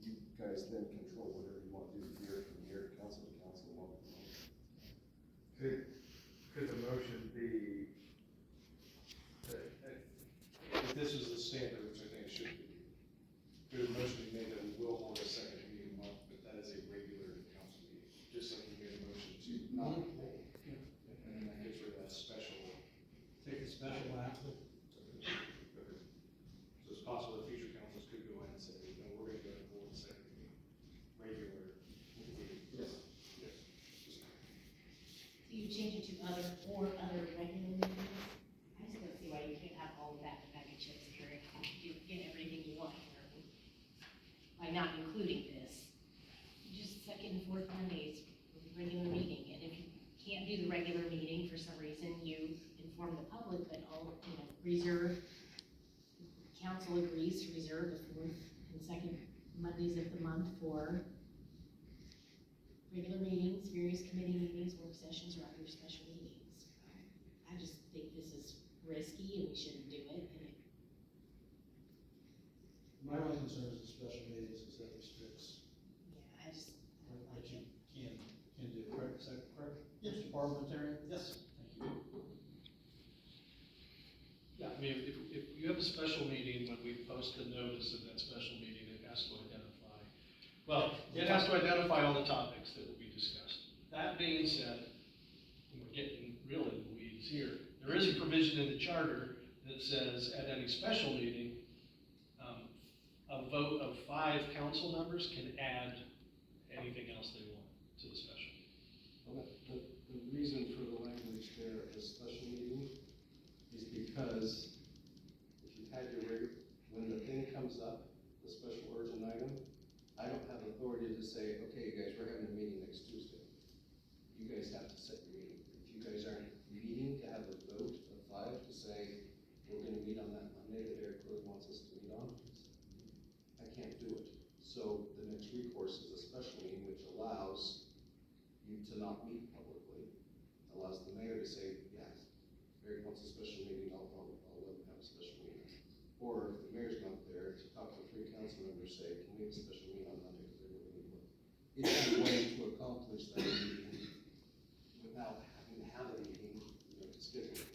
You guys then control whatever you want to do year from year, council to council, month to month. Could the motion be, If this is the standard, which I think it should be, could a motion be made that we will hold a second meeting a month, but that is a regular council meeting, just like we made a motion to not hold. And then that gets rid of that special. Take a special out. So it's possible that future councils could go in and say, no, we're gonna go and hold a second meeting, regular meeting. Yes. Yes. So you change it to other regular meetings? I just don't see why you can't have all of that in a bag of chips here, you get everything you want here. By not including this, just second and fourth Mondays, regular meeting, and if you can't do the regular meeting for some reason, you inform the public, but reserve, council agrees to reserve the fourth and second Mondays of the month for regular meetings, various committee meetings, work sessions, or other special meetings. I just think this is risky and we shouldn't do it, and My only concern is the special meetings, because that restricts yeah, I just. what you can do, correct, is that correct? Yes. Mr. Parliamentarian? Yes. Thank you. Yeah, I mean, if you have a special meeting, when we post the notice of that special meeting, it has to identify all the topics that will be discussed. That being said, and we're getting really in the weeds here, there is a provision in the charter that says at any special meeting, a vote of 5 council members can add anything else they want to the special. Well, the reason for the language there as special meeting is because if you've had your when the thing comes up, the special urgent item, I don't have authority to say, okay, you guys, we're having a meeting next Tuesday. You guys have to set your meeting. If you guys aren't meeting to have a vote of 5 to say, we're gonna meet on that Monday that Eric really wants us to meet on, I can't do it. So the next recourse is a special meeting, which allows you to not meet publicly, allows the mayor to say, yes, Eric wants a special meeting, I'll let him have a special meeting. Or if the mayor's not there, to talk to 3 council members, say, can we have a special meeting on Monday, because they really need one. It's a way to accomplish that meeting without having to have a meeting, to schedule it.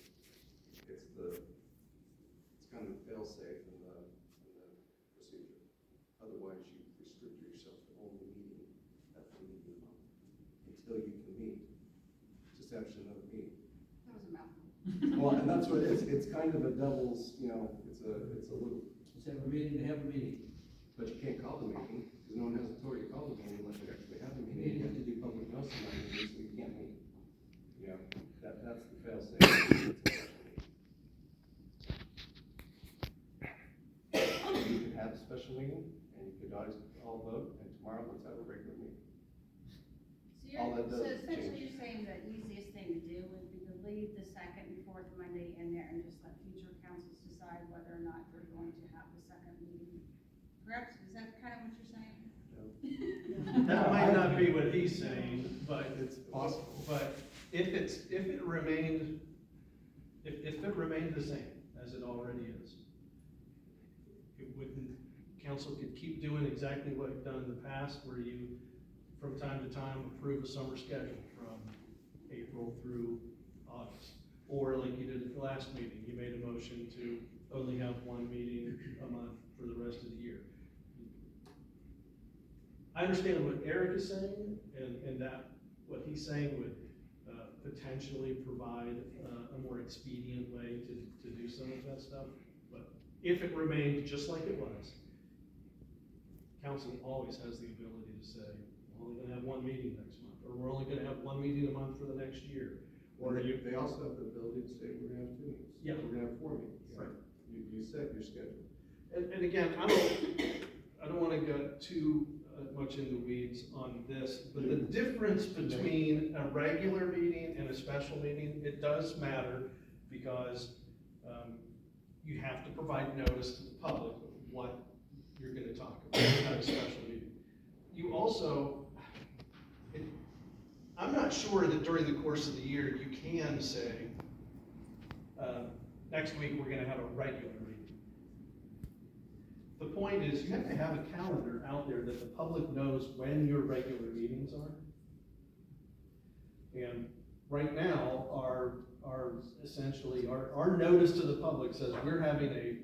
It's kind of fail-safe in the procedure. Otherwise, you restrict yourself to only meeting at the meeting month until you can meet. Just have another meeting. That was a mouthful. Well, and that's what it is. It's kind of a devil's, it's a loop. Let's have a meeting to have a meeting. But you can't call the meeting, because no one has authority to call the meeting unless you actually have a meeting. You have to do public notice of that meeting, so you can't meet. That's the fail-safe. You could have a special meeting, and you could always all vote, and tomorrow let's have a regular meeting. All that does is essentially change. you're saying the easiest thing to do would be to leave the second and fourth Monday in there and just let That might not be what he's saying, but It's possible. But if it remained the same as it already is, it wouldn't, council could keep doing exactly what you've done in the past, where you, from time to time, approve a summer schedule from April through August. Or like you did at the last meeting, you made a motion to only have one meeting a month for the rest of the year. I understand what Eric is saying, and that what he's saying would potentially provide a more expedient way to do some of that stuff. But if it remained just like it was, council always has the ability to say, we're only gonna have one meeting next month, or we're only gonna have one meeting a month for the next year. Or they also have the ability to say, we're gonna have 2 meetings. Yeah. We're gonna have 4 meetings. Right. You set your schedule. And again, I don't wanna go too much in the weeds on this, but the difference between a regular meeting and a special meeting, it does matter, because you have to provide notice to the public of what you're gonna talk about at a special meeting. You also, I'm not sure that during the course of the year, you can say, next week, we're gonna have a regular meeting. The point is, you have to have a calendar out there that the public knows when your regular meetings are. And right now, our notice to the public says we're having a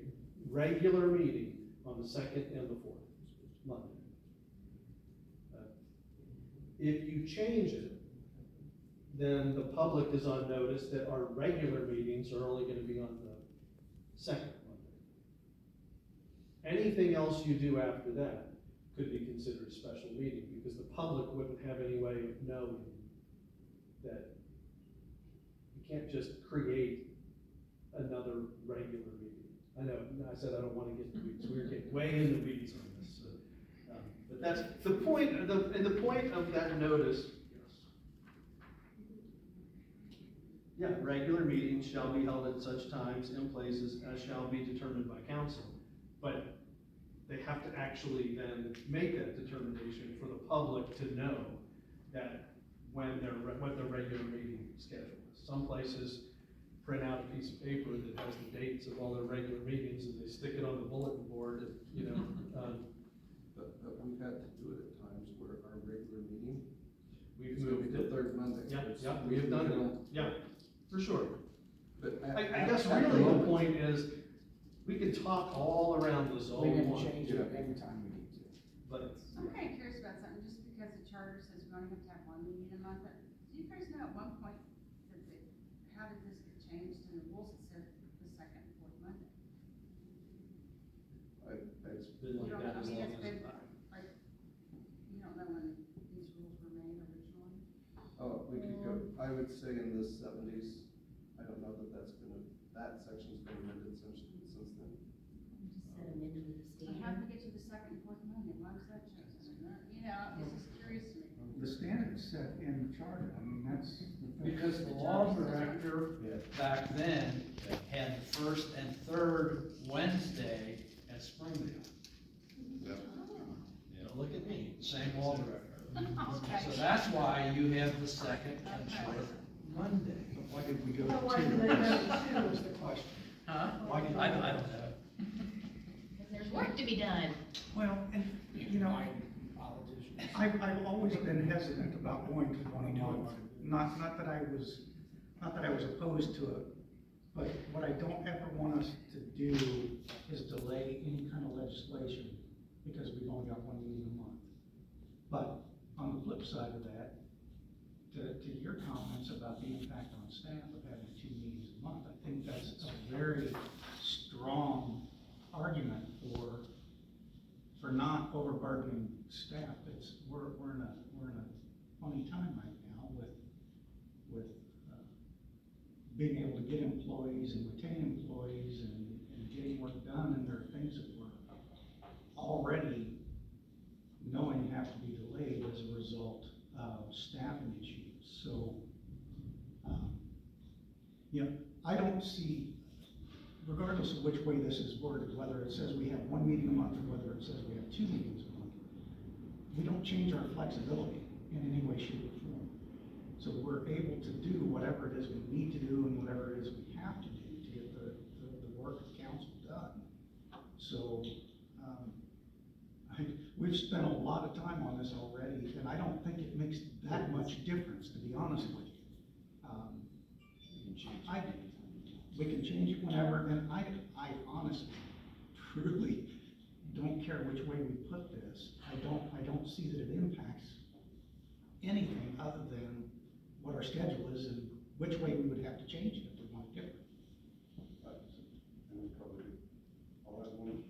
regular meeting on the 2nd and the 4th, Monday. If you change it, then the public is on notice that our regular meetings are only gonna be on the 2nd Monday. Anything else you do after that could be considered a special meeting, because the public wouldn't have any way of knowing that. You can't just create another regular meeting. I know, I said I don't wanna get into weeds, we're getting way in the weeds on this, so, but that's the point, and the point of that notice. Yeah, regular meetings shall be held at such times and places as shall be determined by council. But they have to actually then make that determination for the public to know that what their regular meeting schedule is. Some places print out a piece of paper that has the dates of all their regular meetings, and they stick it on the bulletin board, and, you know. But we've had to do it at times where our regular meeting, We've it's gonna be moved the it. 3rd Monday. Yeah, we have done it, yeah, for sure. But I guess really the point is, we can talk all around this all We we can want, change it anytime we need to. but I'm kind of curious about something, just because the charter says we only have to have one meeting a month, but do you guys know at one point, how did this get changed in the rules? It said the 2nd and 4th Monday. it's been You like don't that know, I as mean, long it's as. been, like, you don't know when these rules were made originally? Oh, we could go, I would say in the 70s, I don't know that that section's been amended since then. Just set them into the And how standard. did we get to the 2nd and 4th Monday? Why was that changed? I mean, you know, it's just curious to me. The standard's set in the charter, I mean, that's. Because the law director back then had the 1st and 3rd Wednesday at Springdale. Yep. You know, look at me, same law director. Okay. So that's why you have the 2nd and 4th Monday. Why did we go But why to did two? they go to 2 is the question. Huh? Why did I you- don't know. Because there's work to be done. Well, and, you know, I've always been hesitant about going to 1 month. Not that I was opposed to it, but what I don't ever want us to do is delay any kind of legislation because we've only got one meeting a month. But on the flip side of that, to your comments about the impact on staff of having 2 meetings a month, I think that's a very strong argument for not overburdening staff. We're in a funny time right now with being able to get employees and retain employees and getting work done, and there are things that we're already knowing have to be delayed as a result of staffing issues. So, I don't see, regardless of which way this is worded, whether it says we have 1 meeting a month or whether it says we have 2 meetings a month, we don't change our flexibility in any way, shape, or form. So we're able to do whatever it is we need to do and whatever it is we have to do to get the work of council done. So, we've spent a lot of time on this already, and I don't think it makes that much difference, to be honest with you. We can change it whenever, and I honestly, truly don't care which way we put this. I don't see that it impacts anything other than what our schedule is and which way we would have to change it if we want it different. And we covered all that one.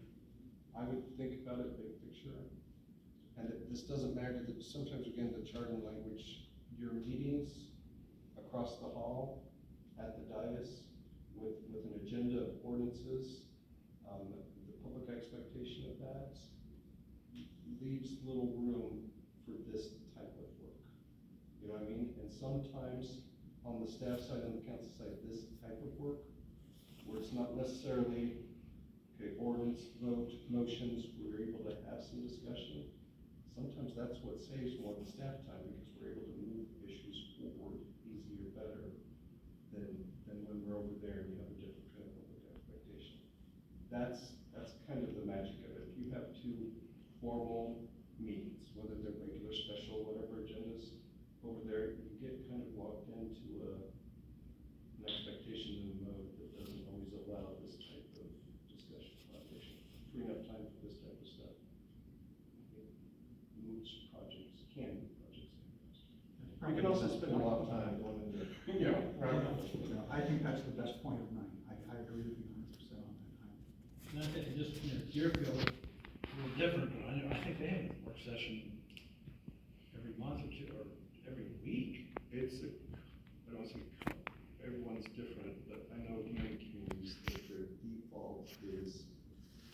I would think about it big picture. And this doesn't matter, that sometimes again, the charting language, your meetings across the hall at the dais with an agenda of ordinances, the public expectation of that leaves little room for this type of work. You know what I mean? And sometimes on the staff side and the council side, this type of work, where it's not necessarily, okay, ordinance, vote, motions, we're able to have some discussion. Sometimes that's what saves more than staff time, because we're able to move issues forward easier, better than when we're over there and you have a different kind of public expectation. That's kind of the magic of it. If you have two formal meetings, whether they're regular, special, whatever agendas, over there, you get kind of locked into an expectation and mode that doesn't always allow this type of discussion, collaboration, freeing up time for this type of stuff. Moves projects, can move projects. You can also spend a lot of time going into. Yeah. I think that's the best point of mine. I agree with you 100% on that. And I think just, Deerfield, a little different, but I think they have a work session every month or two, or every week. I don't see, everyone's different, but I know many communities that their default is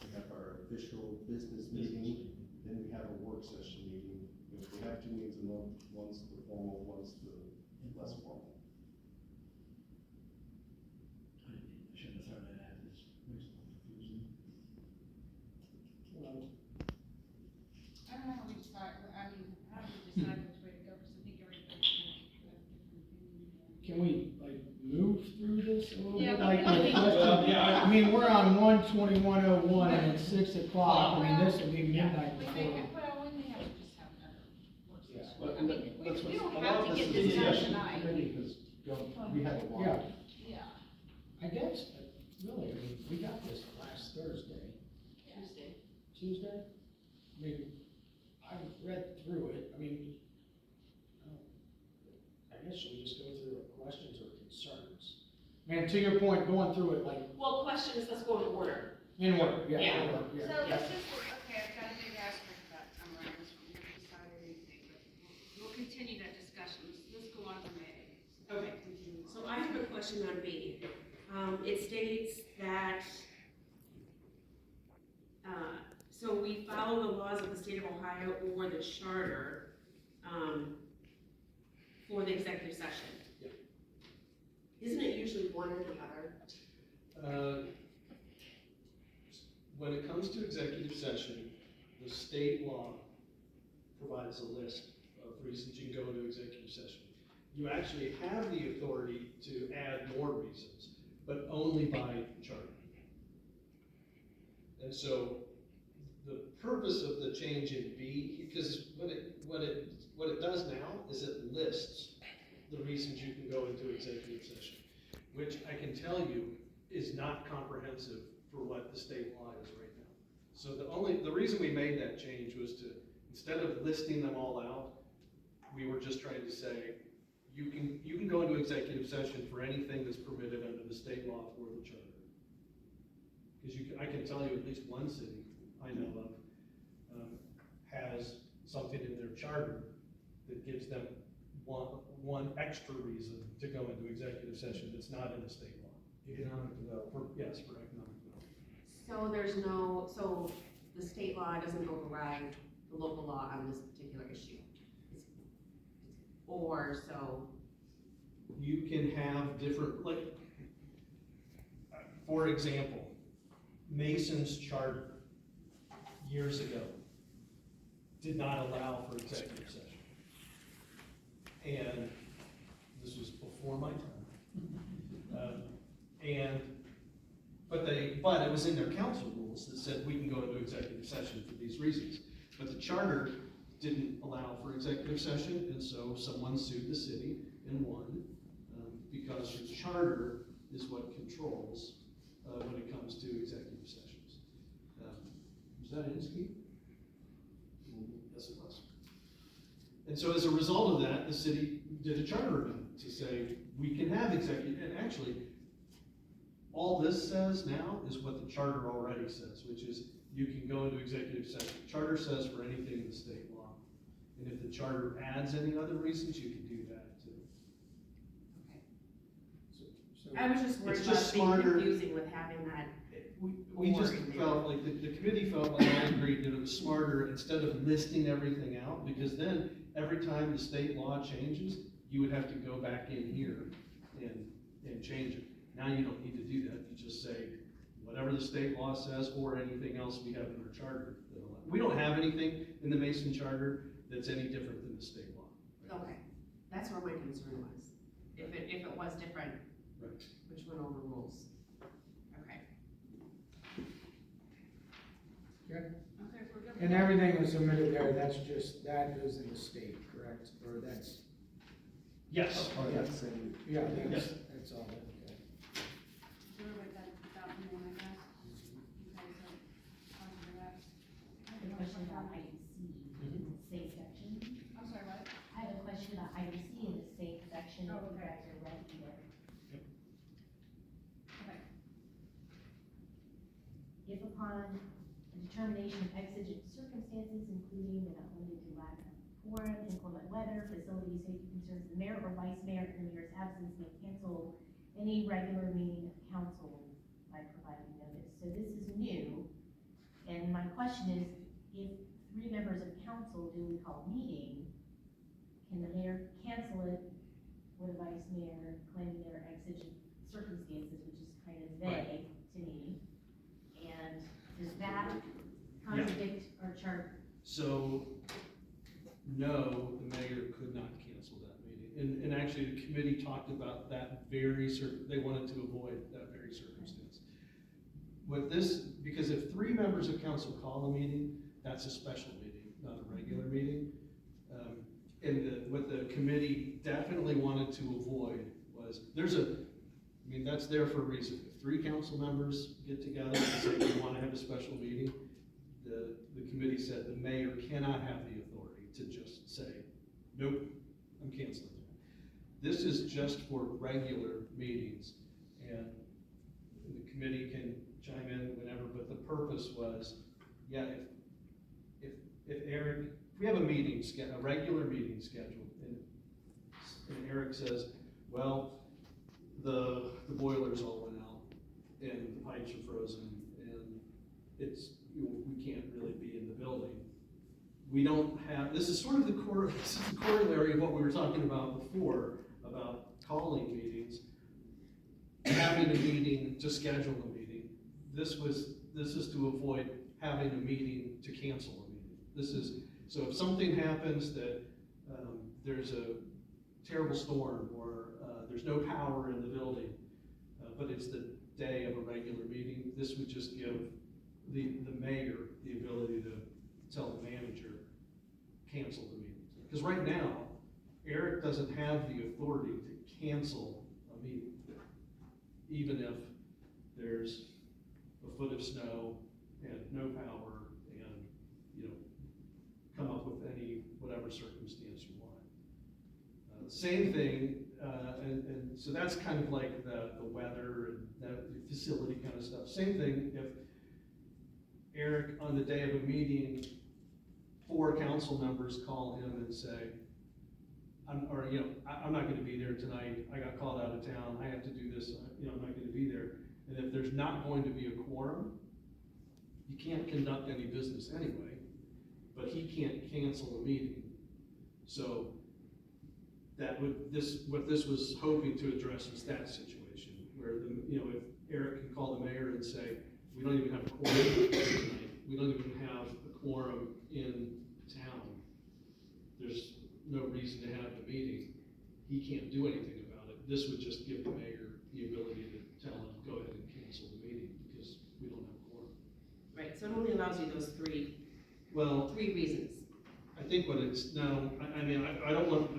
we have our official business meeting, then we have a work session meeting. If we have 2 meetings a month, one's the formal, one's the less formal. I shouldn't have thrown that out, it's makes it confusing. I don't know how we decide, how do we decide which way to go, because I think everybody's gonna have different opinion. Can we, like, move through this a little Yeah, bit? we Like, can. the question- I mean, we're on 1/21/01 and it's 6 o'clock, I mean, this will be midnight We before. may, well, we may have to just have another work Yeah. session. But I mean, that's we what's- don't a lot have of to get this this done is- tonight. Committee has gone, we had a lot. Yeah, Yeah. I guess, really, I mean, we got this last Thursday. Tuesday? I mean, I read through it, I mean, I guess should we just go through our questions or concerns? Man, to your point, going through it like Well, questions, let's go in order. in order, yeah, Yeah. in order, So yeah. let's just, okay, I've got a big asterisk about, I'm writing this one, we haven't decided anything, but we'll continue that discussion, let's go on to May. Okay. Continue. So I have a question on B. It states that, so we follow the laws of the state of Ohio or the charter, for the executive session. Yep. Isn't it usually one or the other? When it comes to executive session, the state law provides a list of reasons you can go into executive session. You actually have the authority to add more reasons, but only by charter. And so the purpose of the change in B, because what it does now is it lists the reasons you can go into executive session, which I can tell you is not comprehensive for what the state law is right now. So the reason we made that change was to, instead of listing them all out, we were just trying to say, you can go into executive session for anything that's permitted under the state law or the charter. Because I can tell you at least one city I know of has something in their charter that gives them one extra reason to go into executive session that's not in the state law. Economic development. Yes, for economic development. So the state law doesn't override the local law on this particular issue? Or so? You can have different, like, for example, Mason's charter, years ago, did not allow for executive session. And this was before my time. But it was in their council rules that said we can go into executive session for these reasons. But the charter didn't allow for executive session, and so someone sued the city and won, because the charter is what controls, when it comes to executive sessions. Was that Inskeep? Yes, it was. And so as a result of that, the city did a charter amendment to say, we can have executive, and actually, all this says now is what the charter already says, which is you can go into executive session. Charter says for anything in the state law. And if the charter adds any other reasons, you can do that too. Okay. I was just worried It's about just being smarter. confusing with having that. We just Or in there. felt like, the committee felt like I agreed that it was smarter instead of listing everything out, because then every time the state law changes, you would have to go back in here and change it. Now you don't need to do that, you just say, whatever the state law says, or anything else we have in our charter. We don't have anything in the Mason Charter that's any different than the state law. Okay, that's where my concern was. If it was different, Right. which one overrules? Okay. Okay. Okay, we're good. And everything that's omitted there, that goes in the state, correct? Or that's, Yes. Part of that same. yeah, Yes. that's all, okay. Everybody got me on that, guys? Okay, so, on to the next. I have a question about item C, in the same section. I'm sorry, what? I have a question about item C in the same section, if Oh, you okay. guys are ready there. Okay. If upon a determination of exigent circumstances, including but not limited to lack of quorum, inclement weather, facility safety concerns, the mayor or vice mayor in the mayor's absence may cancel any regular meeting of council by providing notice. So this is new, and my question is, if 3 members of council duly call a meeting, can the mayor cancel it, or the vice mayor claiming there are exigent circumstances, which is kind of vague to me? And does that contradict our charter? So, no, the mayor could not cancel that meeting. And actually, the committee talked about that they wanted to avoid that very circumstance. Because if 3 members of council call a meeting, that's a special meeting, not a regular meeting. What the committee definitely wanted to avoid was, that's there for a reason. If 3 council members get together and say we want to have a special meeting, the committee said the mayor cannot have the authority to just say, nope, I'm canceling it. This is just for regular meetings, and the committee can chime in whenever, but the purpose was, yeah, if we have a meeting, a regular meeting scheduled, and Eric says, well, the boilers all went out, and the pipes are frozen, and we can't really be in the building. We don't have, this is sort of the corollary of what we were talking about before, about calling meetings, having a meeting to schedule a meeting. This is to avoid having a meeting to cancel a meeting. So if something happens that there's a terrible storm, or there's no power in the building, but it's the day of a regular meeting, this would just give the mayor the ability to tell the manager, cancel the meeting. Because right now, Eric doesn't have the authority to cancel a meeting, even if there's a foot of snow and no power, and come up with whatever circumstance you want. Same thing, and so that's kind of like the weather and that facility kind of stuff. Same thing if Eric, on the day of a meeting, 4 council members call him and say, I'm not gonna be there tonight, I got called out of town, I have to do this, I'm not gonna be there. And if there's not going to be a quorum, you can't conduct any business anyway, but he can't cancel a meeting. So what this was hoping to address was that situation, where if Eric can call the mayor and say, we don't even have a quorum tonight, we don't even have a quorum in town, there's no reason to have the meeting. He can't do anything about it. This would just give the mayor the ability to tell him, go ahead and cancel the meeting because we don't have a quorum. Right, so it only allows you those three Well, reasons. I think what it's, no, I mean, I don't want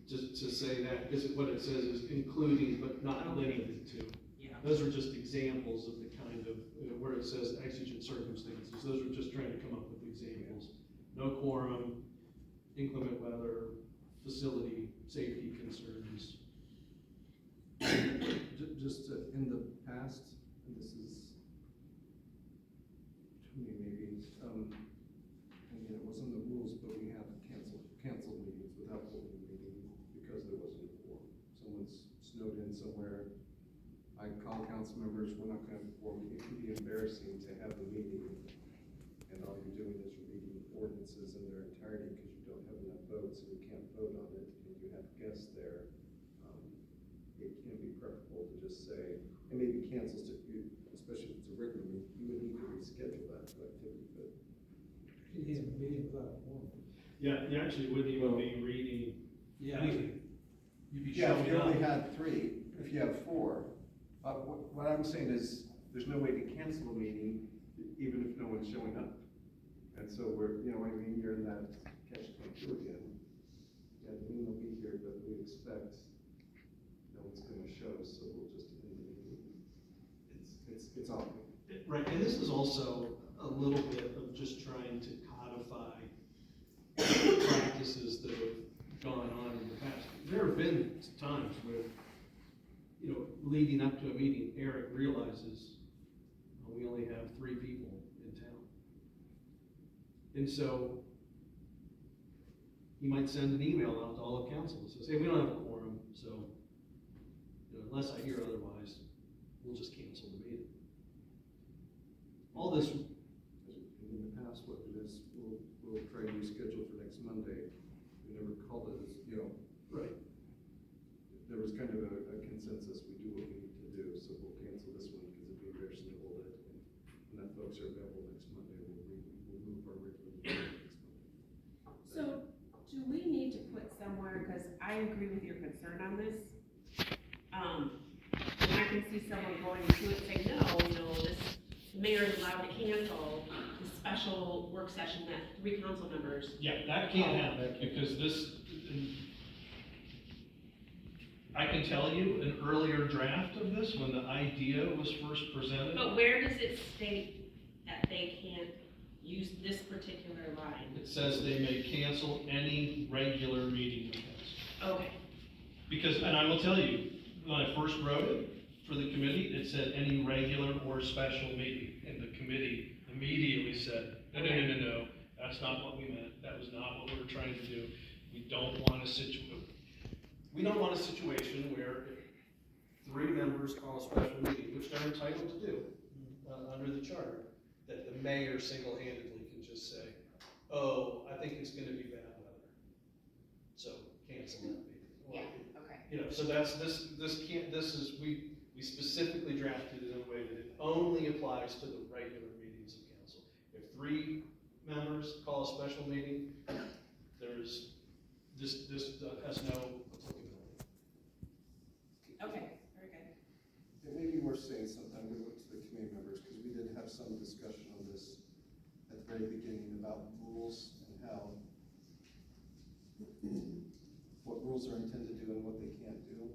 to say that, because what it says is including but not limited to. Yeah. Those are just examples of the kind of, where it says exigent circumstances, those are just trying to come up with examples. No quorum, inclement weather, facility, safety concerns. Just in the past, and this is too many maybe, and it wasn't the rules, but we have canceled meetings without holding a meeting because there wasn't a quorum. Someone's snowed in somewhere, I call council members, we're not gonna have a quorum. It can be embarrassing to have a meeting and all you're doing is you're reading ordinances in their entirety because you don't have enough votes and you can't vote on it and you have guests there. It can be preferable to just say, and maybe cancels to you, especially if it's a regular meeting, you would need to reschedule that activity, but. You need a meeting without a quorum. Yeah, you actually wouldn't even be reading Yeah. anything. You'd be Yeah, if showing you only up. had three, if you have four, what I'm saying is, there's no way to cancel a meeting, even if no one's showing up. And so we're, you know what I mean, you're in that catch-22 again. Yeah, the meeting will be here, but we expect no one's gonna show, so we'll just end the meeting. It's awkward. Right, and this is also a little bit of just trying to codify practices that have gone on in the past. There have been times where, you know, leading up to a meeting, Eric realizes we only have 3 people in town. And so he might send an email out to all of council that says, hey, we don't have a quorum, so, you know, unless I hear otherwise, we'll just cancel the meeting. All this, In the past, what it is, we'll try to reschedule for next Monday. We never called it as, you know, right, there was kind of a consensus, we do what we need to do, so we'll cancel this one because it'd be embarrassing to hold it. And when that folks are available next Monday, we'll move our regular meeting next Monday. So, do we need to put somewhere, because I agree with your concern on this. And I can see someone going to it saying, no, you know, this mayor is allowed to cancel the special work session that 3 council members. yeah, that can't happen, because this, I can tell you, an earlier draft of this, when the idea was first presented. But where does it state that they can't use this particular line? It says they may cancel any regular meeting with us. Okay, Because, and I will tell you, when I first wrote it for the committee, it said any regular or special meeting. And the committee immediately said, no, that's not what we meant. That was not what we were trying to do. We don't want a situation where 3 members call a special meeting, which they're entitled to do, under the charter, that the mayor single-handedly can just say, oh, I think it's gonna be bad weather, so cancel that meeting. yeah, okay. You know, so that's, we specifically drafted it in a way that it only applies to the regular meetings of council. If 3 members call a special meeting, there's, this has no applicability. Okay, very good. It may be worth saying sometime we look to the committee members, because we did have some discussion on this at the very beginning about rules and how, what rules are intended to do and what they can't do,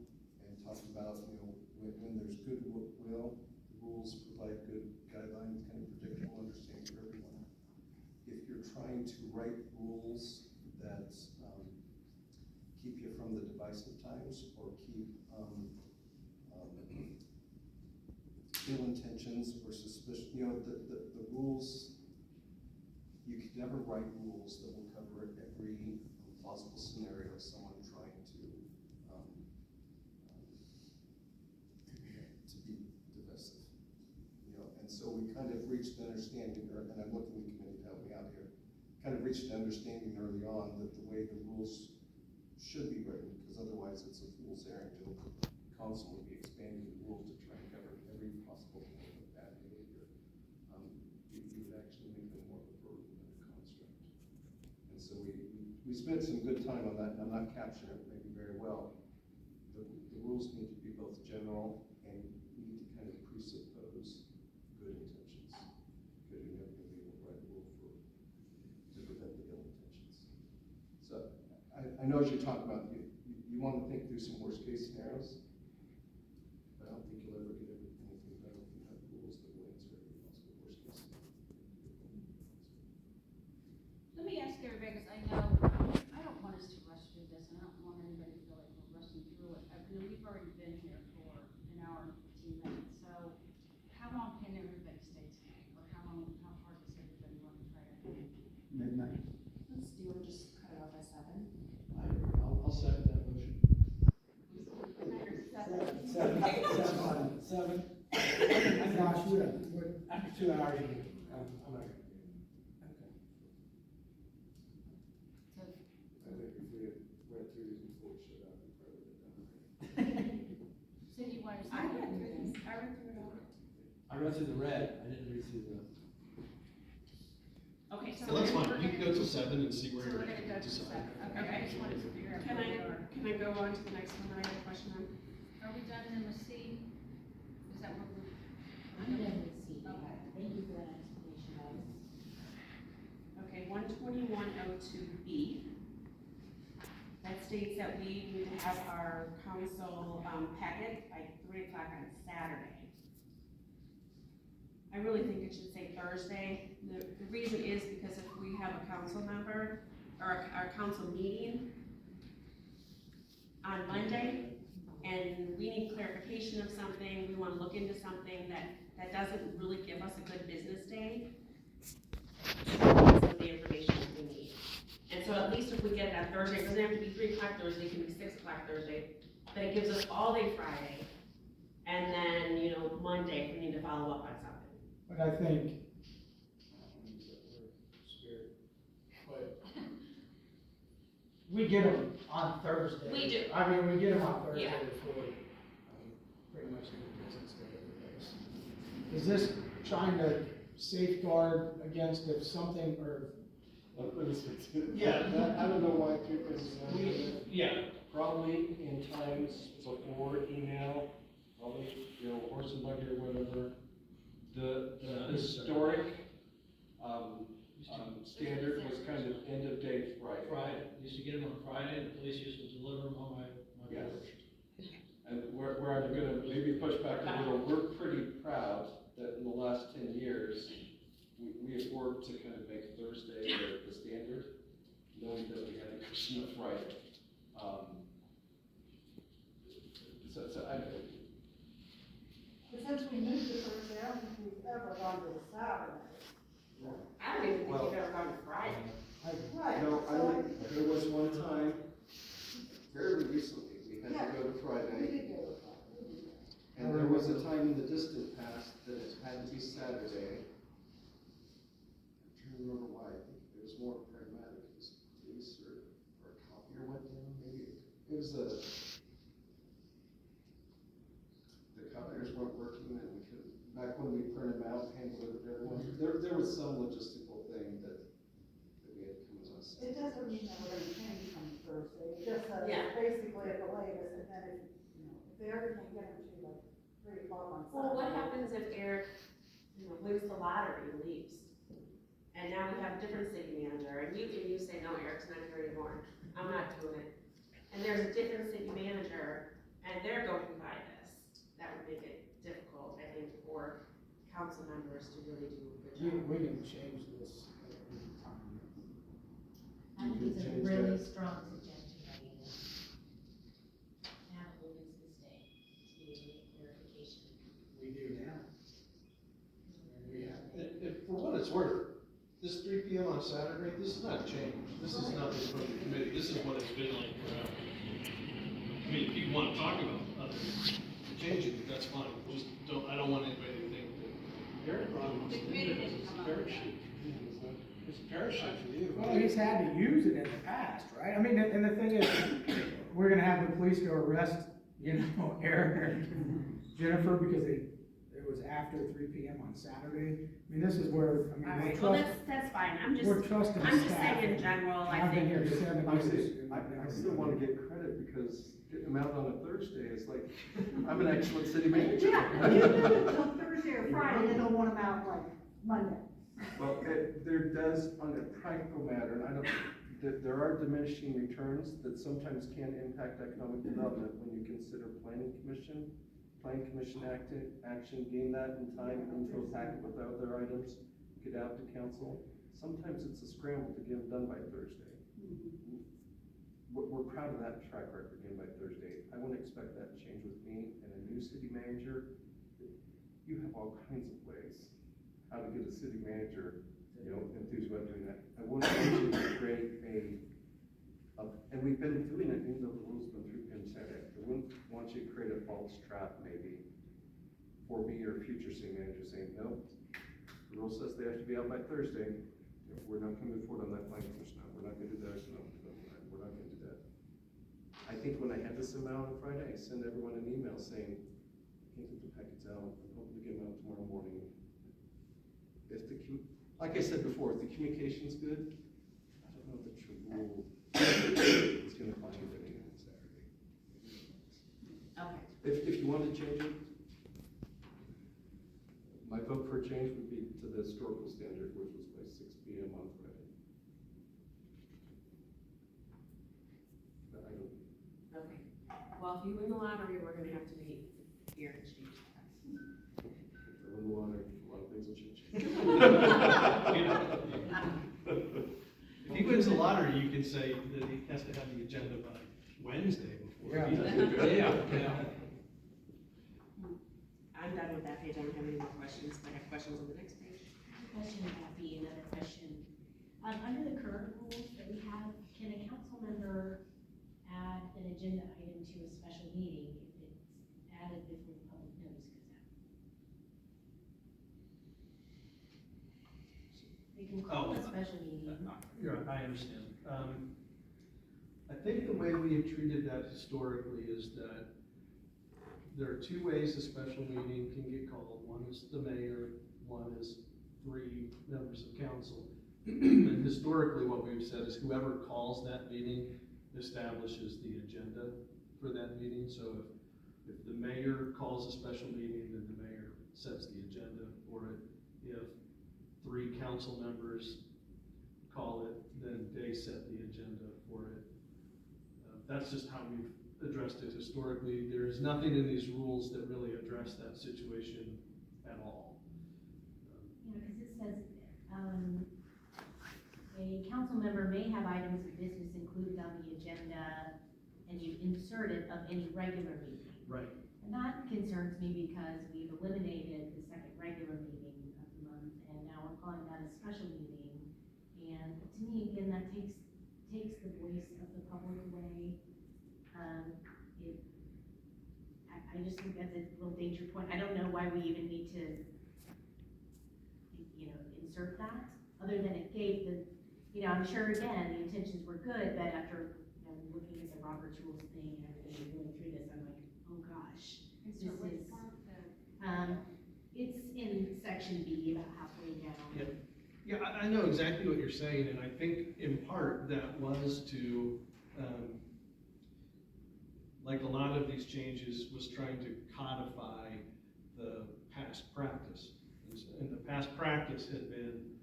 and talk about, you know, when there's goodwill, rules provide good guidelines, kind of predictable understanding for everyone. If you're trying to write rules that keep you from the divisive times or keep ill intentions or suspicion, you know, the rules, you could never write rules that will cover every plausible scenario of someone trying to be divisive. You know, and so we kind of reached an understanding, and I'm looking at the committee to help me out here, kind of reached an understanding early on that the way the rules should be written, because otherwise it's a fool's errand, and council would be expanding the rules to try and cover every possible kind of bad behavior. You would actually make them more of a burden than a construct. we spent some good time on that, and I'm not capturing it maybe very well. The rules need to be both general and need to kind of presuppose good intentions. Because you're never gonna be able to write a rule to prevent the ill intentions. So, I know as you're talking about, you want to think through some worst case scenarios, but I don't think you'll ever get anything done if you have rules that will answer every possible worst case scenario. Let me ask everybody, because I know, I don't want us to rush through this, and I don't want anybody to feel like we're rushing through it. I mean, we've already been here for an hour and 15 minutes, so how long can everybody stay tonight? Or how hard does everybody want to try to? Midnight. Let's do it, just cut it off at 7. I'll second that motion. Seven. Gosh, after 2 hours, I'm not. I think if we had read through these before we shut up, we probably would have done it. So you want to? I read through this, I read through it all. I read through the red, I didn't read through the. Okay, so. So that's we're fine, you can go to 7 and see So where we're you're gonna go to decide. 7, okay, I just wanted to figure out Can where we are. I go on to the next one that I have a question on? Are we done in the C? Is that what we're? I'm done with C. Okay. Thank you for that explanation, guys. Okay, 12102B. That states that we need to have our council packet by 3 o'clock on Saturday. I really think it should say Thursday. The reason is because if we have a council member, or our council meeting on Monday, and we need clarification of something, we wanna look into something that doesn't really give us a good business day, some of the information we need. And so at least if we get it on Thursday, it doesn't have to be 3 o'clock Thursday, it can be 6 o'clock Thursday, but it gives us all day Friday, and then, you know, Monday, if we need to follow up on something. But I think, we get them on Thursday. We do. I mean, we get them on Thursday Yeah. before, pretty much the business day of the place. Is this trying to safeguard against if something, or, Yeah. I don't know why people say Yeah, probably in times before email, probably, horse and buggy or whatever. The historic, standard was kind of end of day Friday. Friday, used to get them on Friday, and the police used to deliver them on my Yes. porch. And where I'm gonna maybe push back a little, we're pretty proud that in the last 10 years, we have worked to kind of make Thursday the standard, knowing that we had a cushion of Friday. So I, But since we moved to Thursday, I don't think we've ever gone to a Saturday. I don't even think Well- we've ever gone to Friday. Right. no, so there was one time, fairly recently, we had to go to We Friday. did go to Friday, we did that. And there was a time in the distant past that it had to be Saturday. I'm trying to remember why, I think it was more pragmatic, it was police or a copier went down, maybe, it was the copiers weren't working and we couldn't, back when we printed them out, hand delivered everyone, there was some logistical thing that we had to come to us. It doesn't mean that we're gonna change from Thursday, it just says Yeah. basically at the latest, and then if they ever can get them to like 3 o'clock on Saturday. Well, what happens if Eric, wins the lottery and leaves? And now we have a different city manager, and you say, no, Eric's not here anymore, I'm not doing it. And there's a different city manager, and they're going by this, that would make it difficult, I think, for council members to really do a good job. we can change this at any time. I think it's a really strong suggestion, Diana. Have a business day to be able to get clarification. We do now. We have. For what it's worth, this 3 PM on Saturday, this is not change, this is nothing from the committee, this is what it's been like forever. I mean, if you wanna talk about other changing it, that's fine, just don't, I don't want anybody to think that. Eric Ron The committee didn't come up with that. It's a parachute for you. Well, he's had to use it in the past, right? I mean, and the thing is, we're gonna have the police go arrest, Eric and Jennifer because it was after after 3 PM on Saturday. I mean, this is where, I mean, All we're right, well, trust, that's fine, I'm just, we're trusting I'm just staff. saying in general, I I've been think. here 7 I years. say, I still wanna get credit because getting them out on a Thursday is like, I'm an excellent city manager. Yeah, you do it until Thursday or Friday, then they'll want them out like Monday. Well, there does, on a practical matter, and I don't, there are diminishing returns that sometimes can impact economic development when you consider planning commission action, gain that in time into a packet with other items, get out to council. Sometimes it's a scramble to get them done by Thursday. We're proud of that track record again by Thursday. I wouldn't expect that to change with me and a new city manager. You have all kinds of ways how to get a city manager, enthused about doing that. I wouldn't want you to create and we've been doing it, even though the rules have been through Saturday. I wouldn't want you to create a false trap maybe for me or future city manager saying, no, the rule says they have to be out by Thursday. We're not gonna move forward on that plan commission. We're not gonna do that. We're not gonna do that. I think when I had this amount on Friday, I sent everyone an email saying, can't get the packets out. I'm hoping to get them out tomorrow morning. Like I said before, if the communication's good, I don't know that your rule is gonna find anything on Saturday. Okay. If you want to change it, my vote for a change would be to the historical standard, which was by 6 PM on Friday. But I don't. Okay, well, if you win the lottery, we're gonna have to meet here to change that. If I win the lottery, a lot of things will change. If he wins the lottery, you can say that he has to have the agenda by Wednesday before. Yeah. he does it. Yeah. I'm done with that page, I don't have any more questions, I have questions on the next page. Question about be another question. Under the current rules that we have, can a council member add an agenda item to a special meeting if it's added before the public notice goes out? We can call it a special meeting. Yeah, I understand. I think the way we have treated that historically is that there are two ways a special meeting can get called. One is the mayor, one is 3 members of council. And historically, what we've said is whoever calls that meeting establishes the agenda for that meeting. So if the mayor calls a special meeting, then the mayor sets the agenda for it. If 3 council members call it, then they set the agenda for it. That's just how we've addressed it historically. There's nothing in these rules that really address that situation at all. Yeah, because it says, a council member may have items of business included on the agenda, and you insert it of any regular meeting. Right. And that concerns me because we've eliminated the second regular meeting of the month, and now we're calling that a special meeting. And to me, again, that takes the voice of the public away. I just think that's a little danger point. I don't know why we even need to, insert that, other than it gave the, I'm sure, again, the intentions were good, but after, looking at the Robert's Rules thing and everything, going through this, I'm like, oh gosh. Is there which part It's in section B, about halfway down. Yeah, I know exactly what you're saying, and I think in part that was to, like a lot of these changes, was trying to codify the past practice. And the past practice had been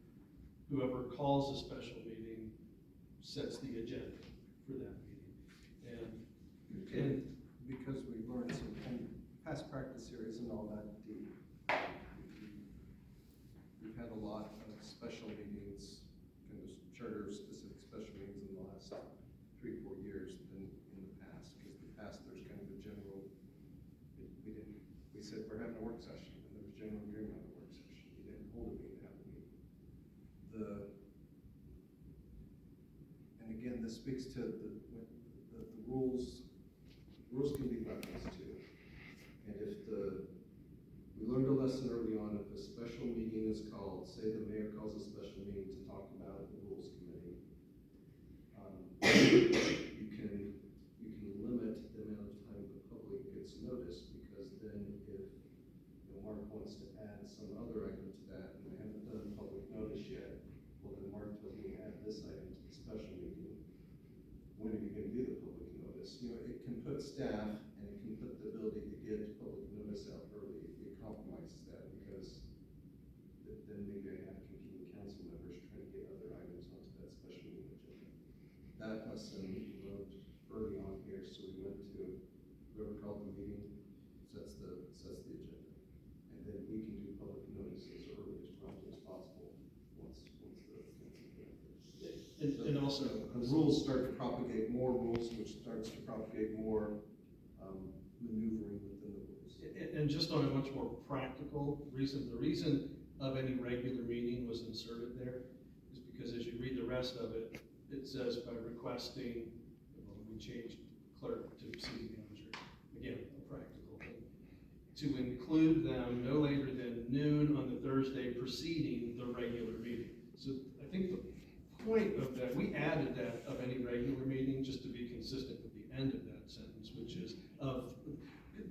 whoever calls a special meeting sets the agenda for that meeting. And because we learned some, and past practice here isn't all that deep. We've had a lot of special meetings, kind of charter-specific special meetings in the last 3-4 years than in the past. Because in the past, there's kind of a general, we said we're having a work session, and there was general agreement on the work session. We didn't hold a meeting, have a meeting. And again, this speaks to the rules. Rules can be referenced to. And if we learned a lesson early on, if a special meeting is called, say the mayor calls a special meeting to talk about the rules committee, you can limit the amount of time the public gets noticed, because then if Mark wants to add some other item to that, and they haven't done public notice yet, well, then Mark told me add this item to the special meeting. When are you gonna do the public notice? You know, it can put staff, and it can put the ability to get public notice out early. It compromises that, because then maybe I have competing council members trying to get other items onto that special meeting agenda. That lesson we learned early on here, so we went to whoever called the meeting, sets the agenda. And then we can do public notice as early as promptly as possible, once the council gets. And also, The rules start to propagate more rules, which starts to propagate more, maneuvering within the rules. And just on a much more practical reason, the reason of any regular meeting was inserted there is because as you read the rest of it, it says by requesting, well, we changed clerk to city manager, again, a practical thing, to include them no later than noon on the Thursday preceding the regular meeting. So I think the point of that, we added that of any regular meeting just to be consistent with the end of that sentence, which is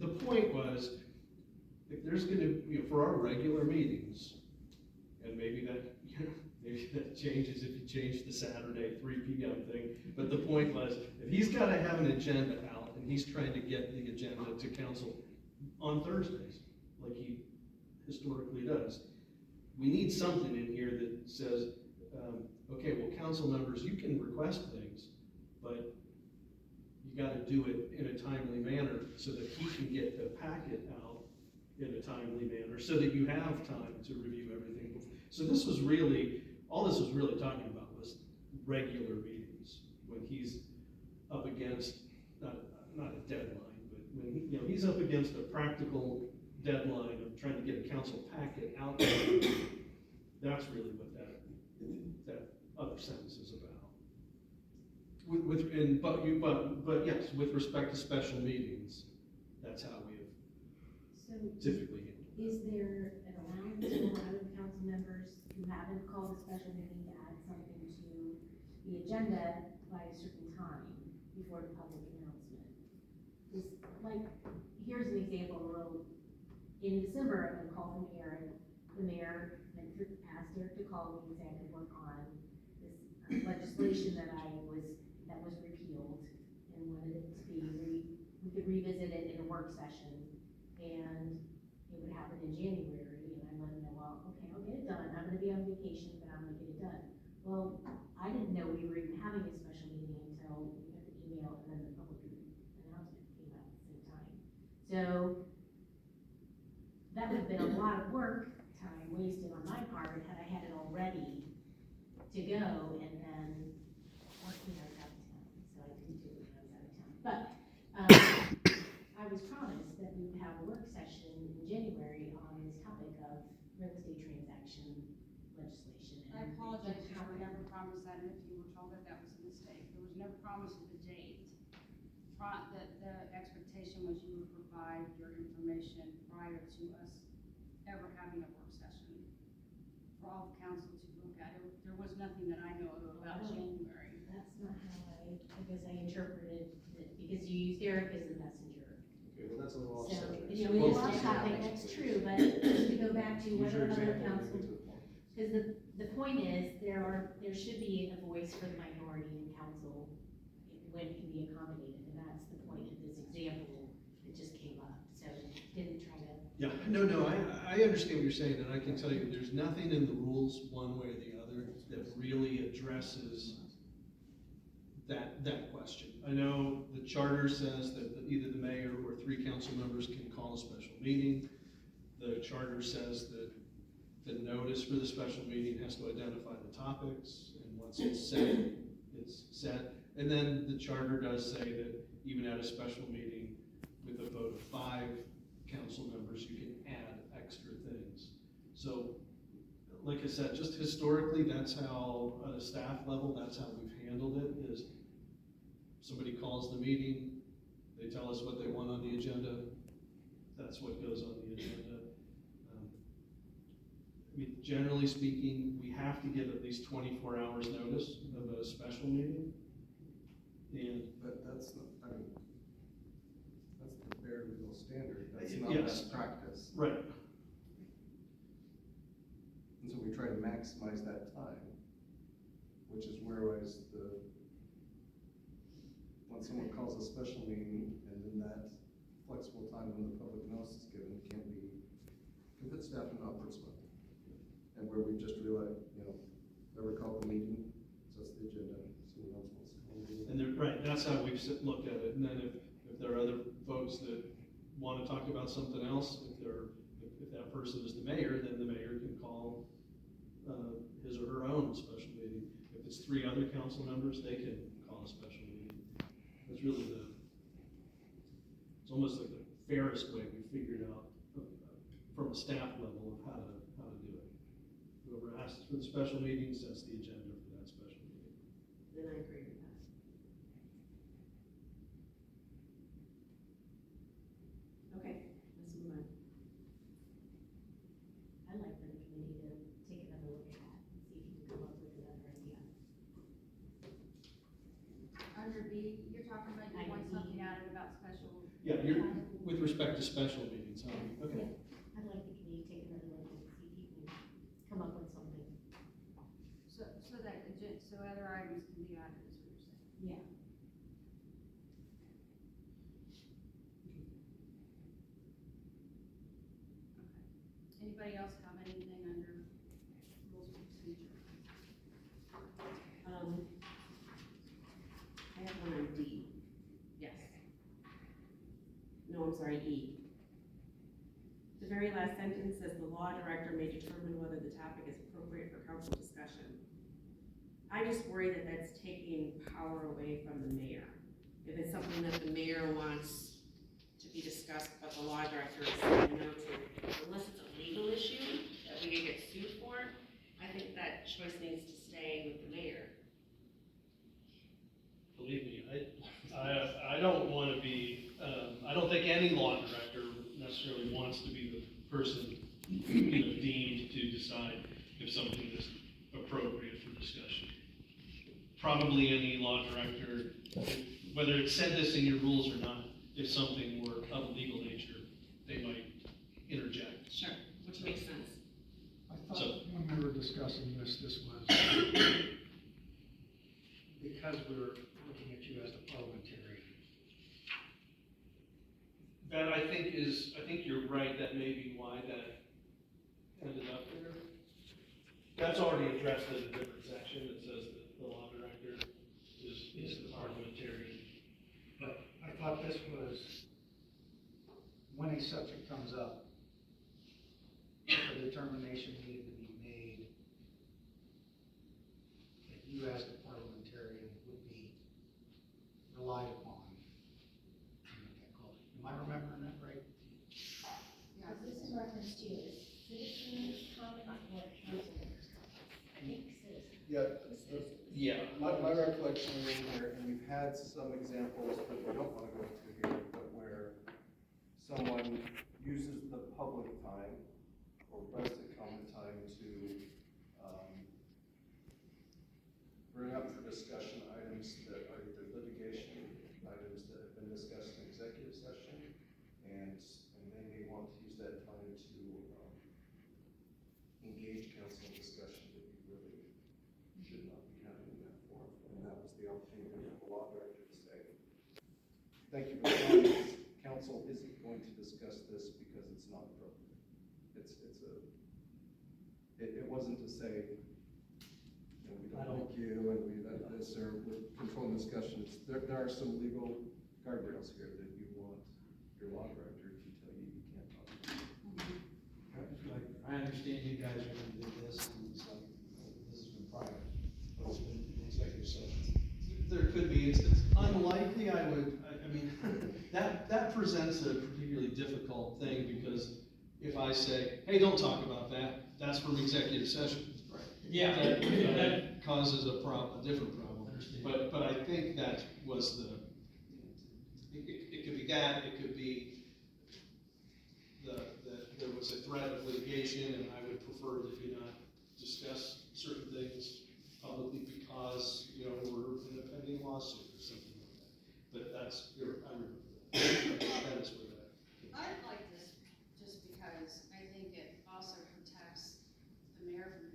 the point was, if there's gonna, for our regular meetings, and maybe that changes if you change the Saturday 3 p.m. thing, but the point was, if he's gotta have an agenda out, and he's trying to get the agenda to council on Thursdays, like he historically does, we need something in here that says, okay, well, council members, you can request things, but you gotta do it in a timely manner so that he can get the packet out in a timely manner, so that you have time to review everything. So this was really, all this was really talking about was regular meetings, when he's up against, not a deadline, but when he's up against a practical deadline of trying to get a council packet out there. That's really what that other sentence is about. But yes, with respect to special meetings, that's how we have typically handled it. Is there an allowance for other council members who haven't called a special meeting to add something to the agenda by a certain time before the public announcement? Here's an example, in December, I'm gonna call from Aaron, the mayor, and asked Eric to call me and say I could work on this legislation that was repealed, and wanted it to be, we could revisit it in a work session, and it would happen in January, and I let him know, well, okay, I'll get it done, I'm gonna be on vacation, but I'm gonna get it done. Well, I didn't know we were even having a special meeting until we got the email, and then the public announcement came out at the same time. So, that would have been a lot of work, time wasted on my part, had I had it all ready to go, and then, I was out of town, so I couldn't do it when I was out of town. But, I was promised that we would have a work session in January on this topic of real estate transaction legislation. I apologize, I would never promise that, and if you were told that was a mistake. There was no promise of the date. The expectation was you would provide your information prior to us ever having a work session for all of council to look at. There was nothing that I know of about January. That's not how I guess I interpreted it, because you used Eric as the messenger. Okay, well, that's a little off So, subject. we lost off topic, that's true, but just to go back to Use whether your other example, council, bring it to the point. because the point is, there should be a voice for the minority in council when it can be accommodated, and that's the point of this example that just came up, so didn't try to. Yeah, no, I understand what you're saying, and I can tell you, there's nothing in the rules, one way or the other, that really addresses that question. I know the charter says that either the mayor or 3 council members can call a special meeting. The charter says that the notice for the special meeting has to identify the topics, and once it's set, it's set. And then the charter does say that even at a special meeting with a vote of 5 council members, you can add extra things. So, like I said, just historically, that's how, at a staff level, that's how we've handled it, is somebody calls the meeting, they tell us what they want on the agenda, that's what goes on the agenda. I mean, generally speaking, we have to give at least 24 hours notice of a special meeting. But that's not, that's the bare legal standard, that's not Yes. best practice. Right. And so we try to maximize that time, which is whereas when someone calls a special meeting and then that flexible time when the public notice is given can put staff in an awkward spot. And where we just realize, whoever called the meeting, sets the agenda, someone else wants to call the meeting. And right, that's how we've looked at it, and then if there are other folks that wanna talk about something else, if that person is the mayor, then the mayor can call, his or her own special meeting. If it's 3 other council members, they can call a special meeting. That's really it's almost like the fairest way we figured out, from a staff level of how to do it. Whoever asks for the special meeting sets the agenda for that special meeting. Then I agree with that. Okay, let's move on. I'd like for the committee to take another look at that and see if you can come up with another idea. Under B, you're talking about you want something added about special. Yeah, with respect to special meetings, okay. I'd like the committee to take another look and see if you can come up with something. So other items can be added, is what you're saying? Yeah. Okay. Anybody else have anything under rules of procedure? I have one on D. Yes. No, I'm sorry, E. The very last sentence says the law director may determine whether the topic is appropriate for council discussion. I just worry that that's taking power away from the mayor. If it's something that the mayor wants to be discussed, but the law director is saying no to, unless it's a legal issue that we can get sued for, I think that choice needs to stay with the mayor. Believe me, I don't want to be, I don't think any law director necessarily wants to be the person, deemed to decide if something is appropriate for discussion. Probably any law director, whether it said this in your rules or not, if something were of legal nature, they might interject. Sure, which makes sense. I thought So- when we were discussing this was because we were looking at you as the parliamentarian. That I think you're right, that may be why that ended up there. That's already addressed in a different section, that says that the law director is the parliamentarian. But I thought this was, when a subject comes up, if a determination needed to be made, that you as the parliamentarian would be relied upon to make that call. Am I remembering that right? Yeah, This is reference to citizens comment or council members. I think citizens. Yeah. My recollection in here, and we've had some examples that we don't want to go into here, but where someone uses the public time or requested comment time to bring up for discussion items that are either litigation, items that have been discussed in executive session, and they may want to use that time to engage council in discussion that we really should not be having in that forum. And that was the opportunity for the law director to say, thank you for telling us, council isn't going to discuss this because it's not appropriate. It wasn't to say, we don't like you and we this or we're controlling discussions. There are some legal guardrails here that you want your law director to tell you you can't talk about. I understand you guys are gonna do this, and it's like, this has been private, but it's been an executive session. There could be instances. Unlikely, I mean, that presents a particularly difficult thing, because if I say, hey, don't talk about that, that's from executive session. Right. Yeah. That causes a different problem. But I think that was it could be that, it could be that there was a threat of litigation, and I would prefer that you not discuss certain things publicly because, we're in a pending lawsuit or something like that. But that's, I remember that. That is where that. I like this just because I think it also protects the mayor from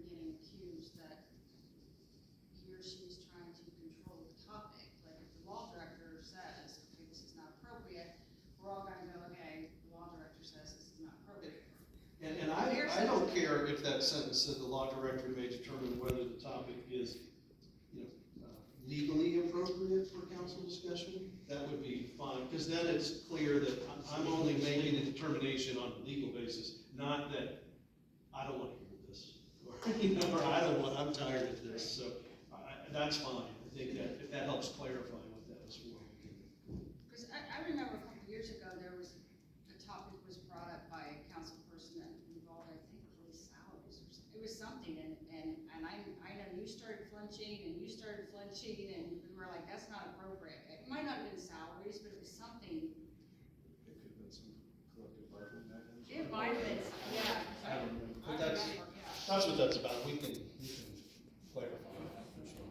if that sentence said the law director may determine whether the topic is, legally appropriate for council discussion, that would be fine, because then it's clear that I'm only making a determination on a legal basis, not that I don't want to hear this, or, or I'm tired of this, so that's fine. I think that, if that helps clarify what that was for. Because I remember a couple of years ago, there was, a topic was brought up by a council person that involved, I think, police salaries or something. It was something, and I know you started flinching, and you started flinching, and we were like, that's not appropriate. It might not have been salaries, but it was something. It could have been some collective bargaining mechanism. It might have been, yeah. I don't know, but I that's, remember, yeah. that's what that's about. We can clarify that for sure.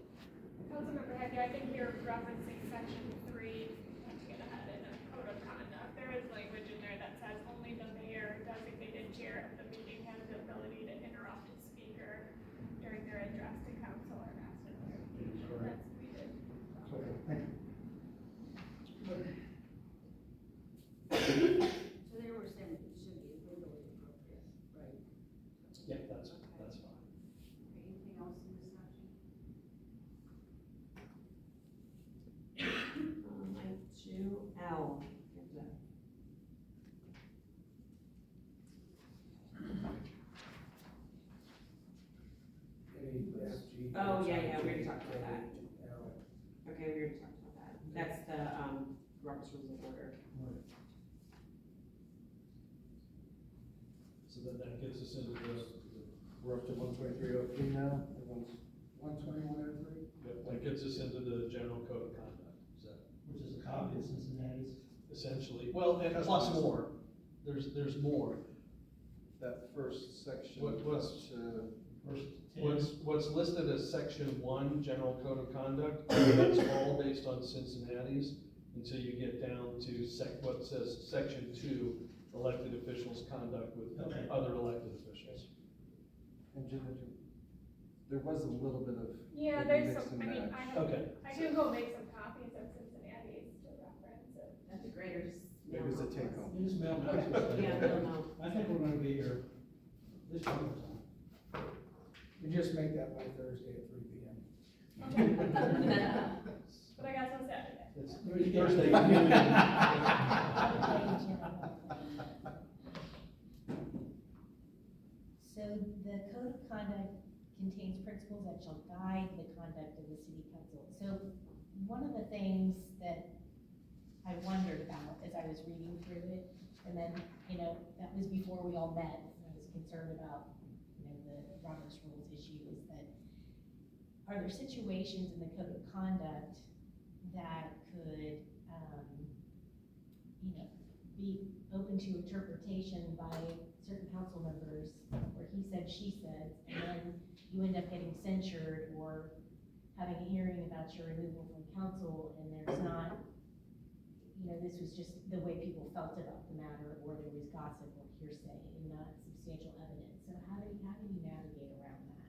Councilmember Hackey, I think you're referencing section 3, not to get ahead in the code of conduct. There is language in there that says only the mayor, designated chair of the meeting, has the ability to interrupt a speaker during their address to council or ask for clarification. That's what we did. Okay, thank you. So they were saying it should be legally appropriate, right? Yeah, that's fine. Anything else in this section? Like 2L. Oh, yeah, we already talked about that. Okay, we already talked about that. That's the, Robert's Rules of Order. So then that gets us into the, We're up to 12303 now, everyone's 12103? yep, that gets us into the general code of conduct. Is that Which is a copy of Cincinnati's. essentially, well, and plus more. There's more. That first section. What's First 10. what's listed as section 1, general code of conduct, that's all based on Cincinnati's, until you get down to what says section 2, elected officials' conduct with Okay. other elected officials. And Jim, there was a little bit of. Yeah, maybe there's mix some, and I mean, match. Okay. I can go make some copies of Cincinnati's to reference it. That'd be great, or just. Maybe it's a take home. You just mail me. Yeah, no. I think we're gonna be here this time. You just make that by Thursday at 3 p.m. But I got till Saturday. It's Thursday. Thursday. So the code of conduct contains principles that shall guide the conduct of the city council. So one of the things that I wondered about as I was reading through it, and then, that was before we all met, and I was concerned about, the Robert's Rules issue, is that are there situations in the code of conduct that could, be open to interpretation by certain council members, where he said, she said, and then you end up getting censured or having a hearing about your removal from council, and there's not, this was just the way people felt about the matter, or there was gossip or hearsay and not substantial evidence. So how do you navigate around that?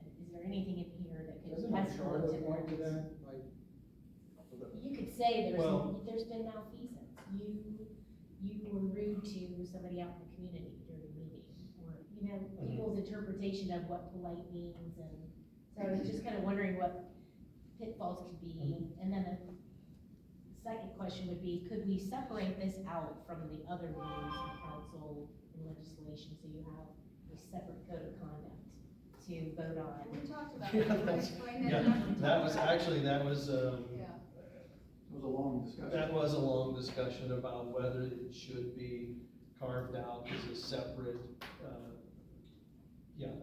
And is there anything in here that could Doesn't escalate Charlotte to point to that? that, like, You could say Well- there's been malfeasance. You were rude to somebody out in the community during a meeting, or, people's interpretation of what polite means, and so I was just kind of wondering what pitfalls could be. And then the second question would be, could we separate this out from the other rules of council and legislation, so you have a separate code of conduct to vote on? We talked about that, can you explain that? Yeah, that was, Yeah. It was a long discussion. that was a long discussion about whether it should be carved out as a separate,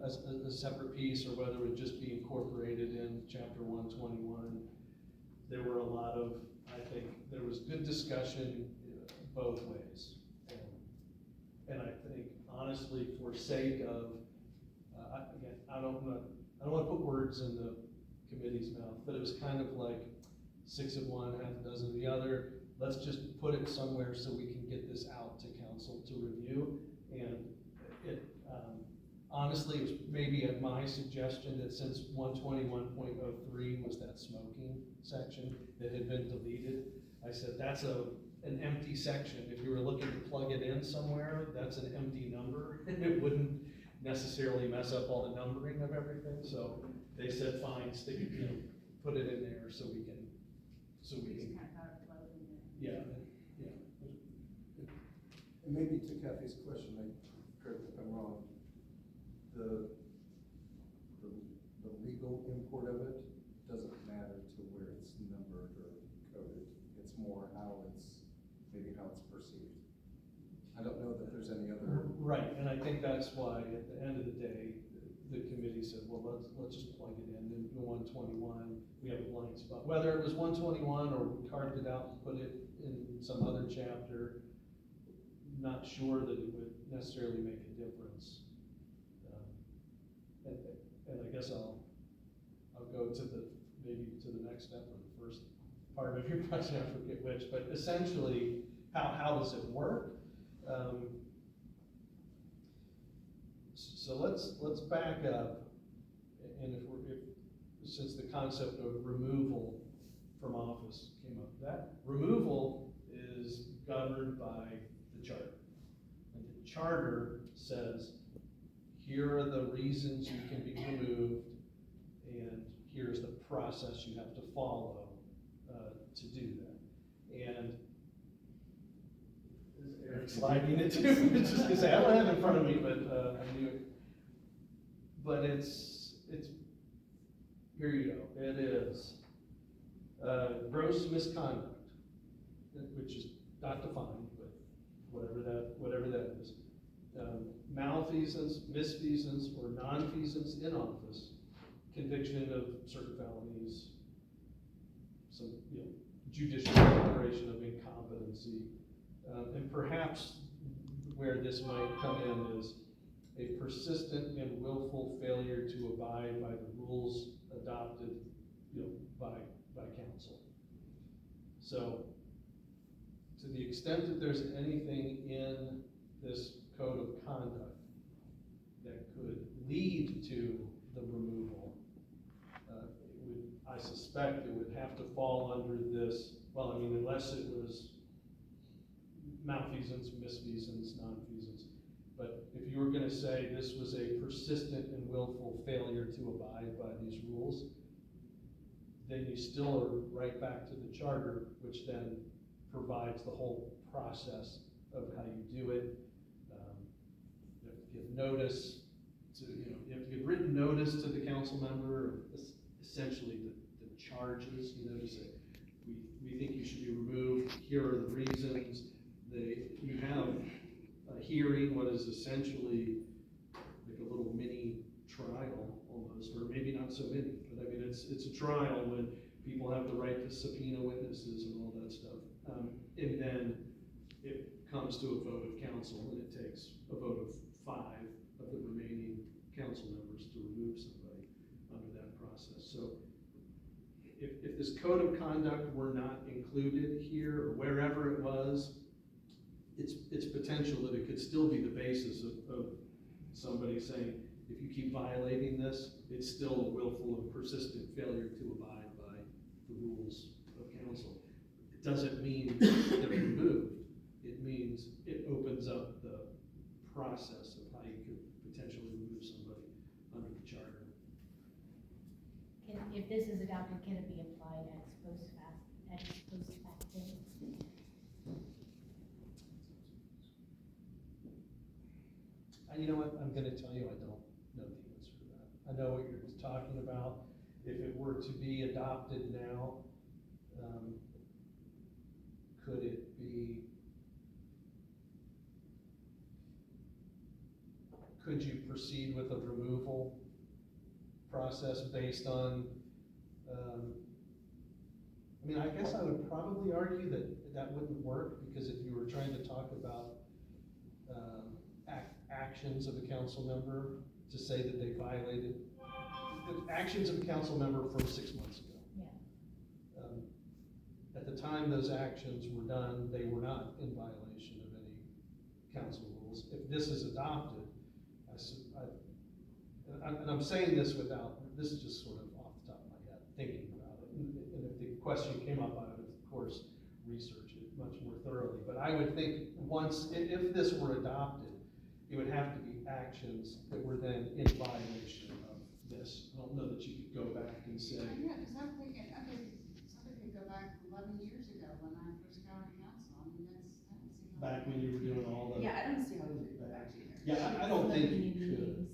as a separate piece, or whether it would just be incorporated in chapter 121. There were a lot of, I think, there was good discussion both ways. And I think, honestly, for sake of, again, I don't want to put words in the committee's mouth, but it was kind of like 6 of one, half a dozen of the other. Let's just put it somewhere so we can get this out to council to review. And it, honestly, it was maybe at my suggestion that since 121.03 was that smoking section that had been deleted, I said, that's an empty section. If you were looking to plug it in somewhere, that's an empty number. It wouldn't necessarily mess up all the numbering of everything, so they said, fine, stick it, put it in there so we can, Just kind of got it floating in. yeah. And maybe to Kathy's question, correct me if I'm wrong, the legal import of it doesn't matter to where it's numbered or coded. It's more maybe how it's perceived. I don't know that there's any other. Right, and I think that's why at the end of the day, the committee said, well, let's just plug it in 121, we have a blank spot. Whether it was 121 or we carved it out and put it in some other chapter, not sure that it would necessarily make a difference. And I guess I'll go to maybe to the next step or the first part of your question, I forget which, but essentially, how does it work? So let's back up, and since the concept of removal from office came up, that removal is governed by the charter. And the charter says, here are the reasons you can be removed, and here's the process you have to follow to do that. And Eric's sliding it too, it's just because I don't have it in front of me, but I knew it. But it's, here you go, it is gross misconduct, which is not defined, but whatever that is. Malfeasance, misfeasance, or nonfeasance in office, conviction of certain felonies, some, judicial declaration of incompetency, and perhaps where this might come in is a persistent and willful failure to abide by the rules adopted, by council. So, to the extent that there's anything in this code of conduct that could lead to the removal, I suspect it would have to fall under this, unless it was malfeasance, misfeasance, nonfeasance. But if you were gonna say this was a persistent and willful failure to abide by these rules, then you still are right back to the charter, which then provides the whole process of how you do it. You have to give notice to, you have to give written notice to the council member, essentially the charges, to say, we think you should be removed, here are the reasons. You have a hearing, what is essentially like a little mini trial almost, or maybe not so many, but it's a trial when people have the right to subpoena witnesses and all that stuff. And then it comes to a vote of council, and it takes a vote of 5 of the remaining council members to remove somebody under that process. So if this code of conduct were not included here, or wherever it was, it's potential that it could still be the basis of somebody saying, if you keep violating this, it's still a willful and persistent failure to abide by the rules of council. It doesn't mean they're removed. It means it opens up the process of how you could potentially remove somebody under the charter. If this is adopted, can it be applied ex post facto? You know what, I'm gonna tell you, I don't know the answer to that. I know what you're talking about. If it were to be adopted now, could it be, could you proceed with a removal process based on, I guess I would probably argue that that wouldn't work, because if you were trying to talk about actions of a council member, to say that they violated the actions of a council member from 6 months ago. Yeah. At the time those actions were done, they were not in violation of any council rules. If this is adopted, and I'm saying this this is just sort of off the top of my head, thinking about it. And if the question came up, I would, of course, research it much more thoroughly, but I would think once, if this were adopted, it would have to be actions that were then in violation of this. I don't know that you could go back and say, Yeah, because I'm thinking, okay, somebody could go back 11 years ago when I first got on council, I mean, that's, I don't see how. back when you were doing all the. Yeah, I don't see how we would go back to there. Yeah, I don't think you could.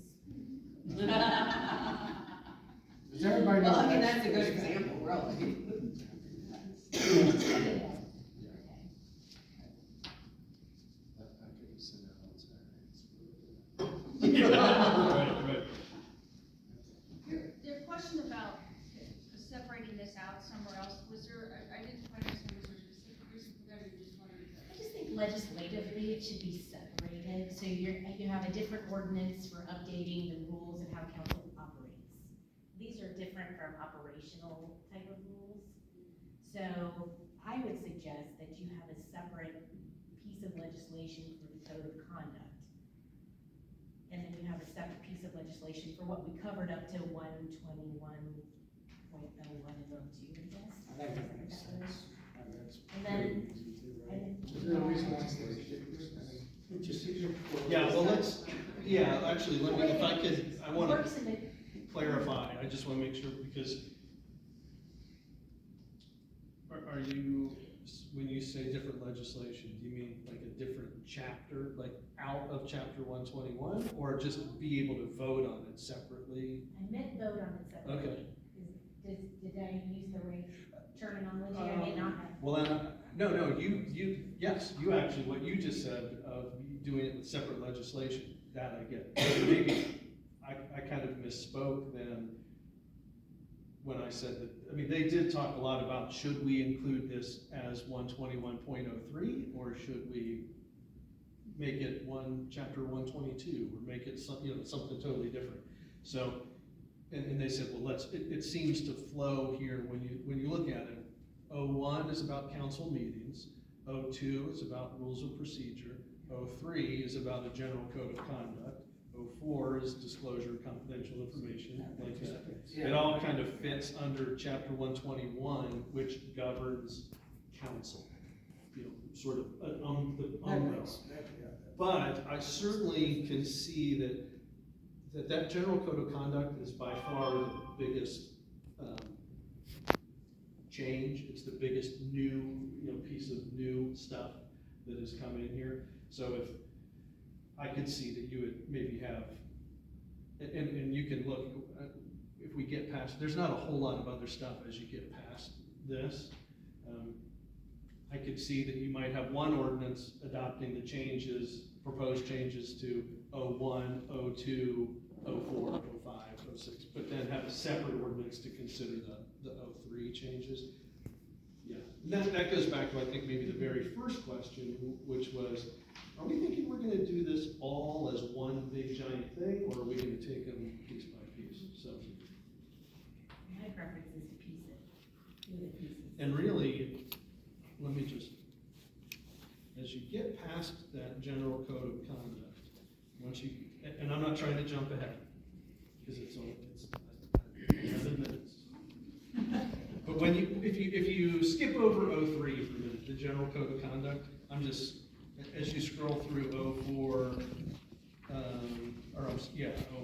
Does everybody know? Well, I mean, that's- that's a good example, really. I could send out on Saturdays. Right, right. The question about separating this out somewhere else, was there, I didn't quite understand, was there a specific reason for that, or you just wanted to? I just think legislatively, it should be separated, so you have a different ordinance for updating the rules and how council operates. These are different from operational type of rules. So I would suggest that you have a separate piece of legislation for the code of conduct. And then you have a separate piece of legislation for what we covered up to 121.01 and 02, I guess. I think that makes sense. And then, Is there a reason why it's Yeah, well, let's, yeah, actually, let me, if I could, I wanna works in the clarify, I just wanna make sure, because are you, when you say different legislation, do you mean like a different chapter, like out of chapter 121, or just be able to vote on it separately? I meant vote on it separately. Okay. Did I use the right terminology? I may not have. Well, then, no, yes, you actually, what you just said of doing it with separate legislation, that I get. Maybe I kind of misspoke then when I said that, I mean, they did talk a lot about, should we include this as 121.03, or should we make it chapter 122, or make it something totally different? So, and they said, well, it seems to flow here when you look at it. 01 is about council meetings, 02 is about rules of procedure, 03 is about a general code of conduct, 04 is disclosure of confidential information, like that. It all kind of fits under chapter 121, which governs council, sort of the umbrella. But I certainly can see that general code of conduct is by far the biggest change. It's the biggest new, piece of new stuff that has come in here. So if I could see that you would maybe have, and you can look, if we get past, there's not a whole lot of other stuff as you get past this. I could see that you might have one ordinance adopting the changes, proposed changes to 01, 02, 04, 05, 06, but then have a separate ordinance to consider the 03 changes. Yeah, that goes back to, I think, maybe the very first question, which was, are we thinking we're gonna do this all as one big giant thing, or are we gonna take them piece by piece? So, My preference is to piece it, do the pieces. and really, let me just, as you get past that general code of conduct, once you, and I'm not trying to jump ahead, because it's 11 minutes. But when if you skip over 03 for a minute, the general code of conduct, I'm just, as you scroll through 04,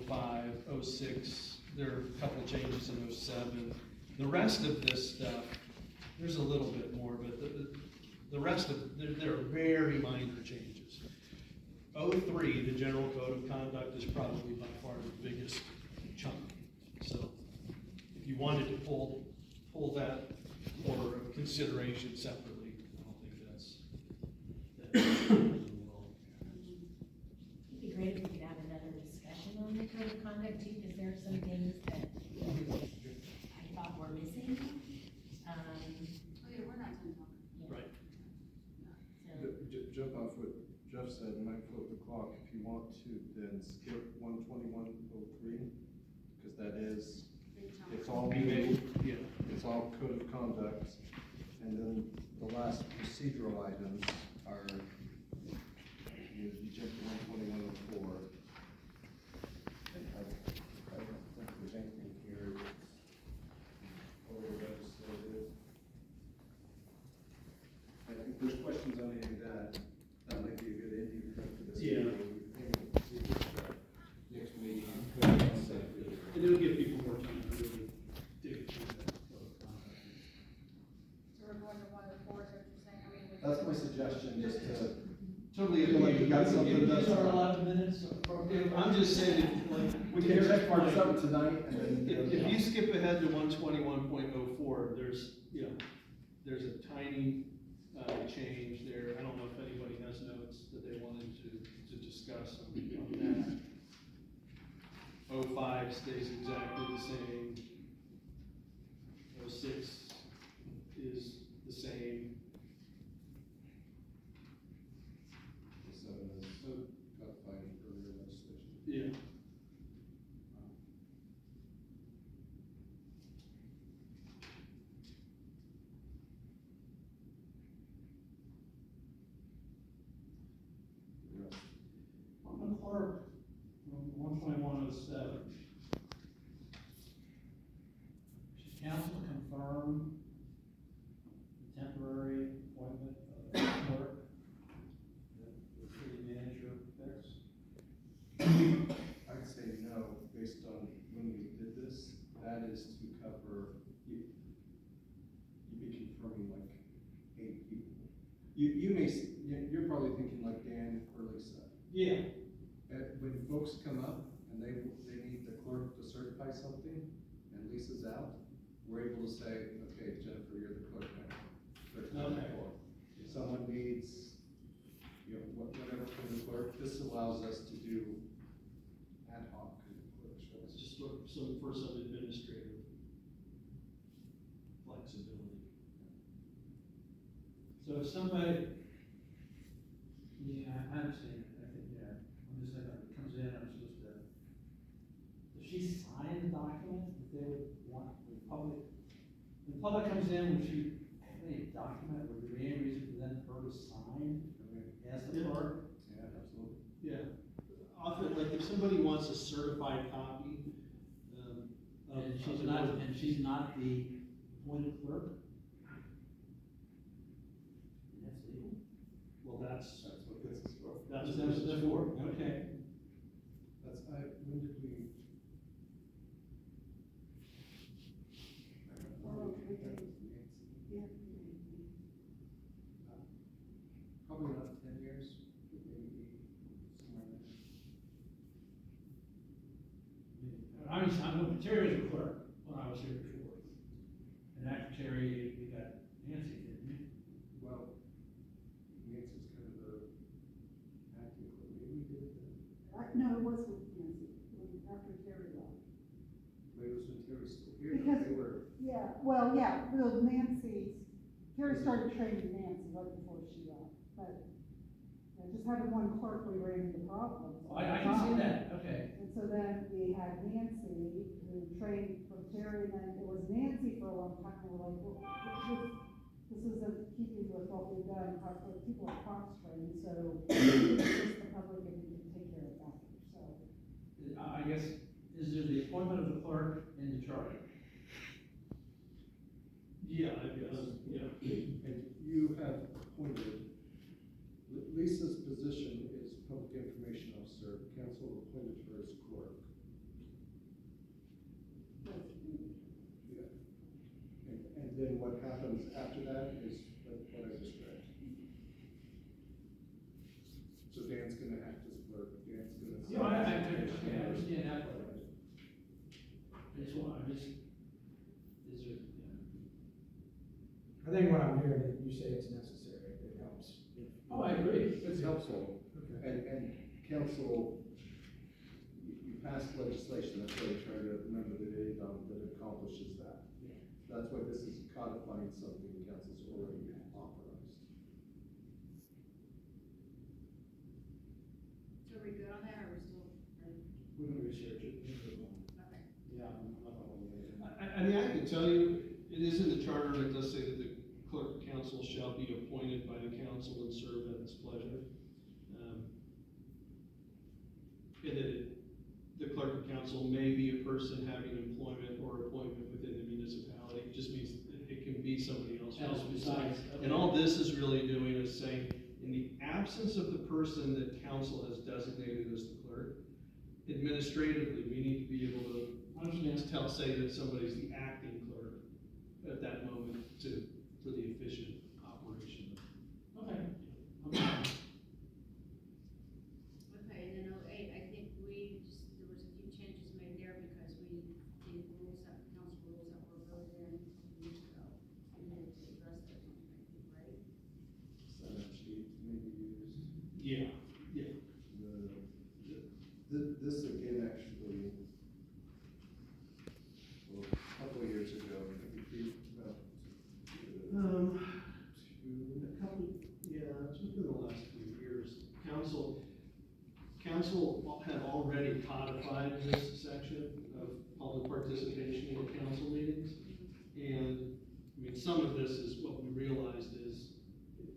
05, 06, there are a couple changes in 07. The rest of this stuff, there's a little bit more, but the rest of, there are very minor changes. 03, the general code of conduct, is probably by far the biggest chunk. So if you wanted to pull that for consideration separately, I don't think that's It'd be great if we could have another discussion on the code of conduct too, because there are some things that I thought were missing. Oh, yeah, we're not done talking. right. So, Jump off what Jeff said, and might flip the clock if you want to, then skip 121.03, because that is, it's all new, Yeah. it's all code of conduct, and then the last procedural items are, you jump to 121.04. And I don't think there's anything here that's over legislative. I think there's questions on the it'll give people more time to really dig through that code of conduct. So we're going to 104, is what you're saying, I mean. with- That's my suggestion, just to, Totally feel like you got something These that's. are 11 minutes. I'm just saying, if, like, We can check mark something tonight and then. if you skip ahead to 121.04, there's, you know, there's a tiny, change there. I don't know if anybody has notes that they wanted to discuss on that. 05 stays exactly the same. 06 is the same. Seven is codified in earlier legislation. Yeah. The rest. On the clerk, 12107. Should council confirm the temporary appointment of the clerk that the city manager picks? I'd say no, based on when we did this, that is to cover, you'd be confirming like 8 people. You're probably thinking like Dan or Lisa. Yeah. When folks come up and they need the clerk to certify something, and Lisa's out, we're able to say, okay, Jennifer, you're the clerk now. Okay. If someone needs, whatever from the clerk, this allows us to do ad hoc clerk It's services. just for some administrative flexibility. So if somebody, yeah, I understand, I think, yeah, I'm just thinking, it comes in, I'm supposed to, does she sign the document that they would want the public? When the public comes in, would she have any document, would there be any reason for them her to sign as the Yeah. clerk? Yeah, absolutely. Yeah, often, like, if somebody wants a certified copy, of. And she's of the not, board- and she's not the appointed clerk? And that's legal? Well, that's what this is for. That's That's what it's for, okay. When did we? Probably not 10 years, maybe somewhere there. I know Terry was a clerk when I was here before. And after Terry, we got Nancy, didn't we? Well, Nancy's kind of the acting clerk, maybe we did that. No, it wasn't Nancy, it was after Terry left. Maybe it was when Terry was still here, Because- they were. Yeah, well, yeah, Bill, Terry started training Nancy right before she left, but just having one clerk, we ran into problems. Oh, I can see that, okay. And so then we had Nancy, who trained from Terry, and then it was Nancy for a long time, and we're like, well, this isn't keeping with what we've done, people are cross-trained, so it's just the public and we can take care of that, so. I guess, is there the appointment of the clerk in the charter? Yeah, I guess, yeah. And you have appointed, Lisa's position is public information officer, council appointed her as clerk. Yeah. And then what happens after that is what I just read. So Dan's gonna act as clerk, Dan's gonna. Yeah, I understand that part. I just want, is there, I think what I'm hearing, is you say it's necessary, it helps. Oh, I agree. It's helpful, Okay. and council, you passed legislation, that's why you try to remember that it accomplishes that. That's why this is codifying something the council's already authorized. So are we good on that, or are we still, We're gonna research it. okay. Yeah, I'm not gonna. I mean, I can tell you, it is in the charter, and it does say that the clerk of council shall be appointed by the council and serve at its pleasure. And that the clerk of council may be a person having employment or appointment within the municipality, it just means it can be somebody else. Else besides, And all this is really doing is saying, in the absence of the person that council has designated as the clerk, administratively, we need to be able to say that somebody's the acting clerk at that moment for the efficient operation. Okay. Okay, and then 08, I think there was a few changes made there because the rules that, council rules that were voted in a couple years ago, we needed to address those, I think, right? Sign-up sheet may be used. Yeah, yeah. This again, actually, well, a couple of years ago, maybe about, A couple, yeah, it's within the last few years. Council had already codified this section of public participation in council meetings. And, I mean, some of this is what we realized is,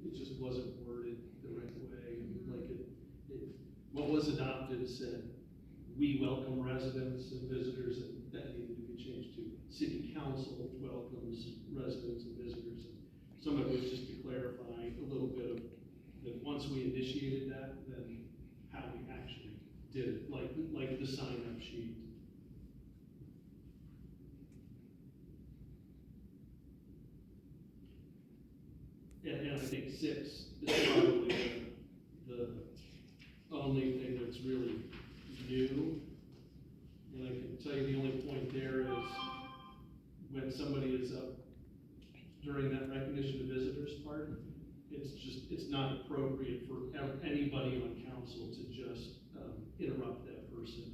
it just wasn't worded the right way. Like what was adopted said, we welcome residents and visitors, and that needed to be changed to city council welcomes residents and visitors. Some of it was just to clarify a little bit of, that once we initiated that, then how we actually did it, like the sign-up sheet. And I think 6 is probably the only thing that's really new. And I can tell you the only point there is when somebody is up during that recognition of visitors part, it's not appropriate for anybody on council to just interrupt that person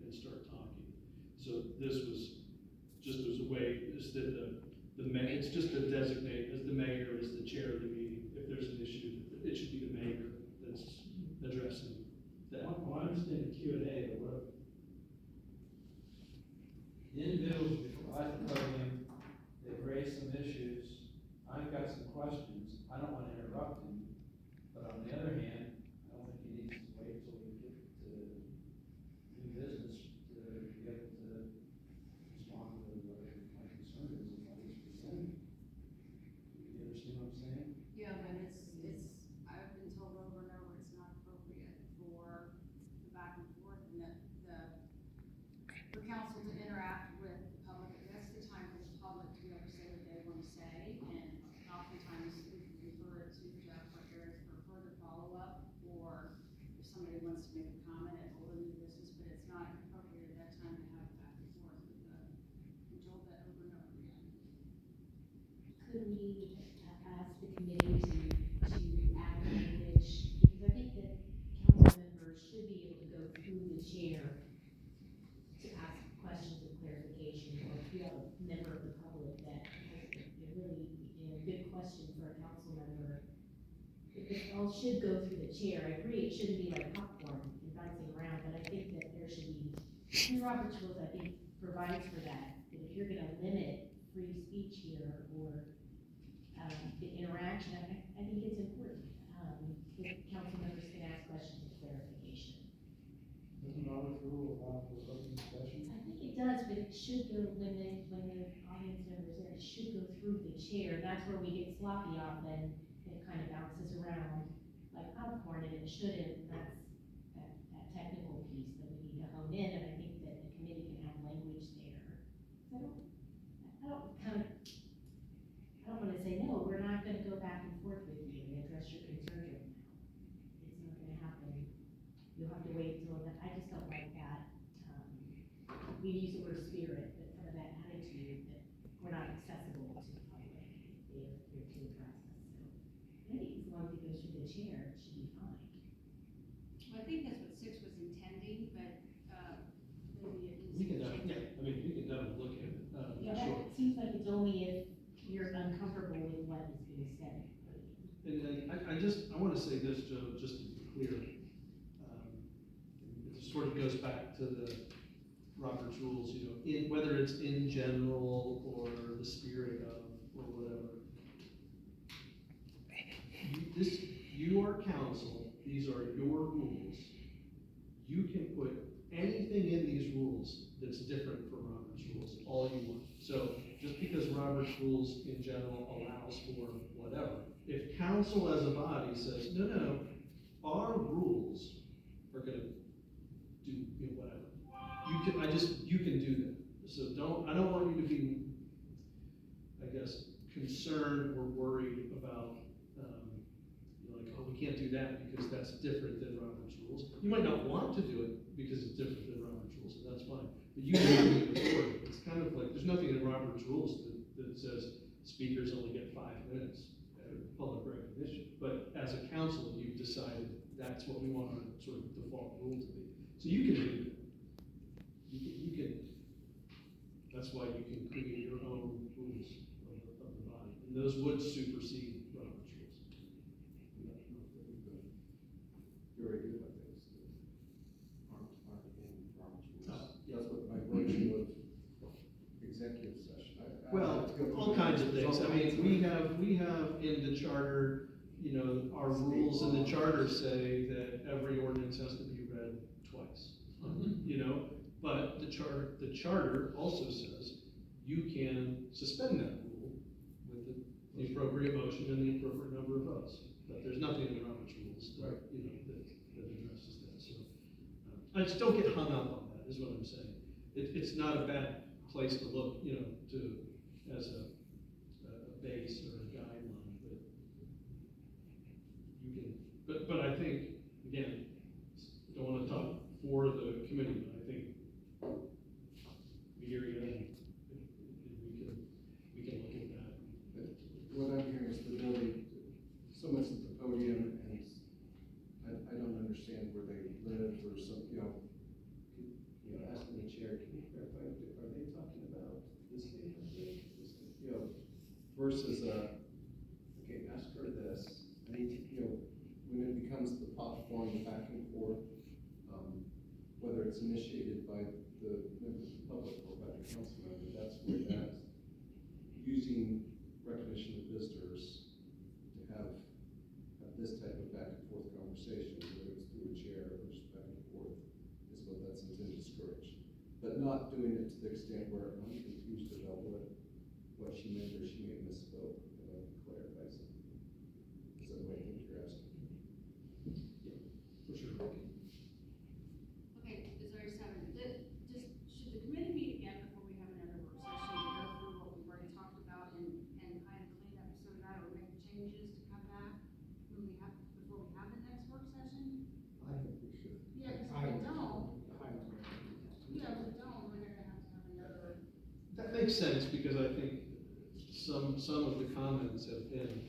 and start talking. So this was just as a way, is that it's just to designate as the mayor as the chair of the meeting. If there's an issue, it should be the mayor that's addressing that. Well, I understand the Q&A, but what, the individuals before I the podium, they've raised some issues, I've got some questions, I don't wanna interrupt him, but on the other hand, I don't think he needs to wait till we get to new business to be able to respond to whatever my concern is if I was presenting. You understand what I'm saying? Yeah, but I've been told over and over, it's not appropriate for the back and forth and for council to interact with the public. That's the time for the public to be able to say what they want to say, and oftentimes we can refer it to Jeff or Eric for further follow-up, or if somebody wants to make a comment at all in the business, but it's not appropriate at that time to have back and forth with I'm told that over and over again. Could we ask the committee to add language, because I think that council members should be able to go through the chair to ask questions of clarification, or if you have a member of the public that has a really, good question for a council member. It all should go through the chair. I agree, it shouldn't be like popcorn and bouncing around, but I think that there should be, and Robert's rules, I think, provides for that. That if you're gonna limit free speech here, or, the interaction, I think it's important, that council members can ask questions of clarification. Doesn't Robert's rule allow for open discussion? I think it does, but it should go, when the audience members are, it should go through the chair. That's where we get sloppy often, it kind of bounces around like popcorn, and it shouldn't. That's that technical piece that we need to hone in, and I think that the committee can have language there. So I don't wanna say, no, we're not gonna go back and forth with you and address your concerns right now. It's not gonna happen. You'll have to wait till then. I just don't like that. We use the word spirit, but kind of that attitude that we're not accessible to the public. They're here to address us. So maybe as long as it goes through the chair, it should be fine. Well, I think that's what 6 was intending, but, maybe it needs We can, to change. I mean, we can definitely look at it, Yeah, sure. that seems like it's only if you're uncomfortable with what is being said. And then I wanna say this, Joe, just to be clear. It sort of goes back to the Robert's rules, whether it's in general or the spirit of, or whatever. You are council, these are your rules. You can put anything in these rules that's different from Robert's rules, all you want. So just because Robert's rules in general allows for whatever, if council as a body says, no, our rules are gonna do whatever, you can do that. So I don't want you to be, I guess, concerned or worried about, like, oh, we can't do that because that's different than Robert's rules. You might not want to do it because it's different than Robert's rules, and that's fine. But you have the authority. It's kind of like, there's nothing in Robert's rules that says speakers only get 5 minutes at public recognition. But as a council, you've decided that's what we want our sort of default rule to be. So you can do that. You can, that's why you can create your own rules of the body. And those would supersede Robert's rules. Very good, I think, aren't in Robert's rules. Yeah. That's what my virtue of executive session. Well, all kinds of things. I mean, we have in the charter, our rules in the charter say that every ordinance has to be read twice. But the charter also says you can suspend that rule with the appropriate motion and the appropriate number of votes. But there's nothing in the Robert's rules that, that addresses that. So, I just don't get hung up on that, is what I'm saying. It's not a bad place to look, as a base or a guideline, but you can, but I think, again, I don't wanna talk for the committee, but I think we hear you, and we can look at that. What I'm hearing is the ability, so much at the podium, and I don't understand where they live or some, asking the chair, can you clarify, are they talking about this neighborhood? Versus, okay, ask her this, I need to, when it becomes the pot flowing back and forth, whether it's initiated by the members of the public or by the council member, that's where that's using recognition of visitors to have this type of back and forth conversation, whether it's through a chair or just back and forth, is what that's intended to discourage. But not doing it to the extent where I'm confused about what she meant, or she may have misspoke, and I can clarify something. Is that what I think you're asking? Yeah, for sure. Okay, it's already 7. Should the committee meet again before we have another work session to go through what we've already talked about and kind of clean up some of that, or make changes to come back before we have the next work session? I think we should. Yeah, because if we don't, we're gonna have another. That makes sense, because I think some of the comments have been,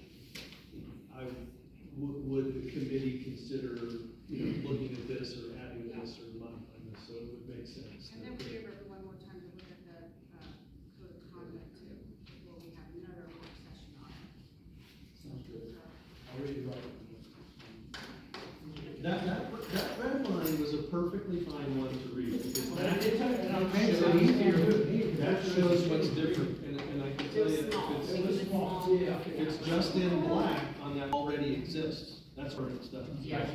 would the committee consider, looking at this or adding this or modifying this, so it would make sense. And then we give everyone more time to look at the code of conduct too, before we have another work session on it. Sounds good. So, I'll read it right. That red line was a perfectly fine one to read, because that shows what's different, and I can tell you, if it's just in black on that already exists, that's where it's done. Yeah.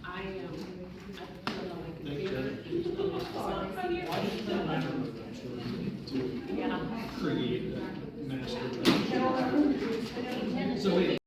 I Thank you. To create that master. So wait,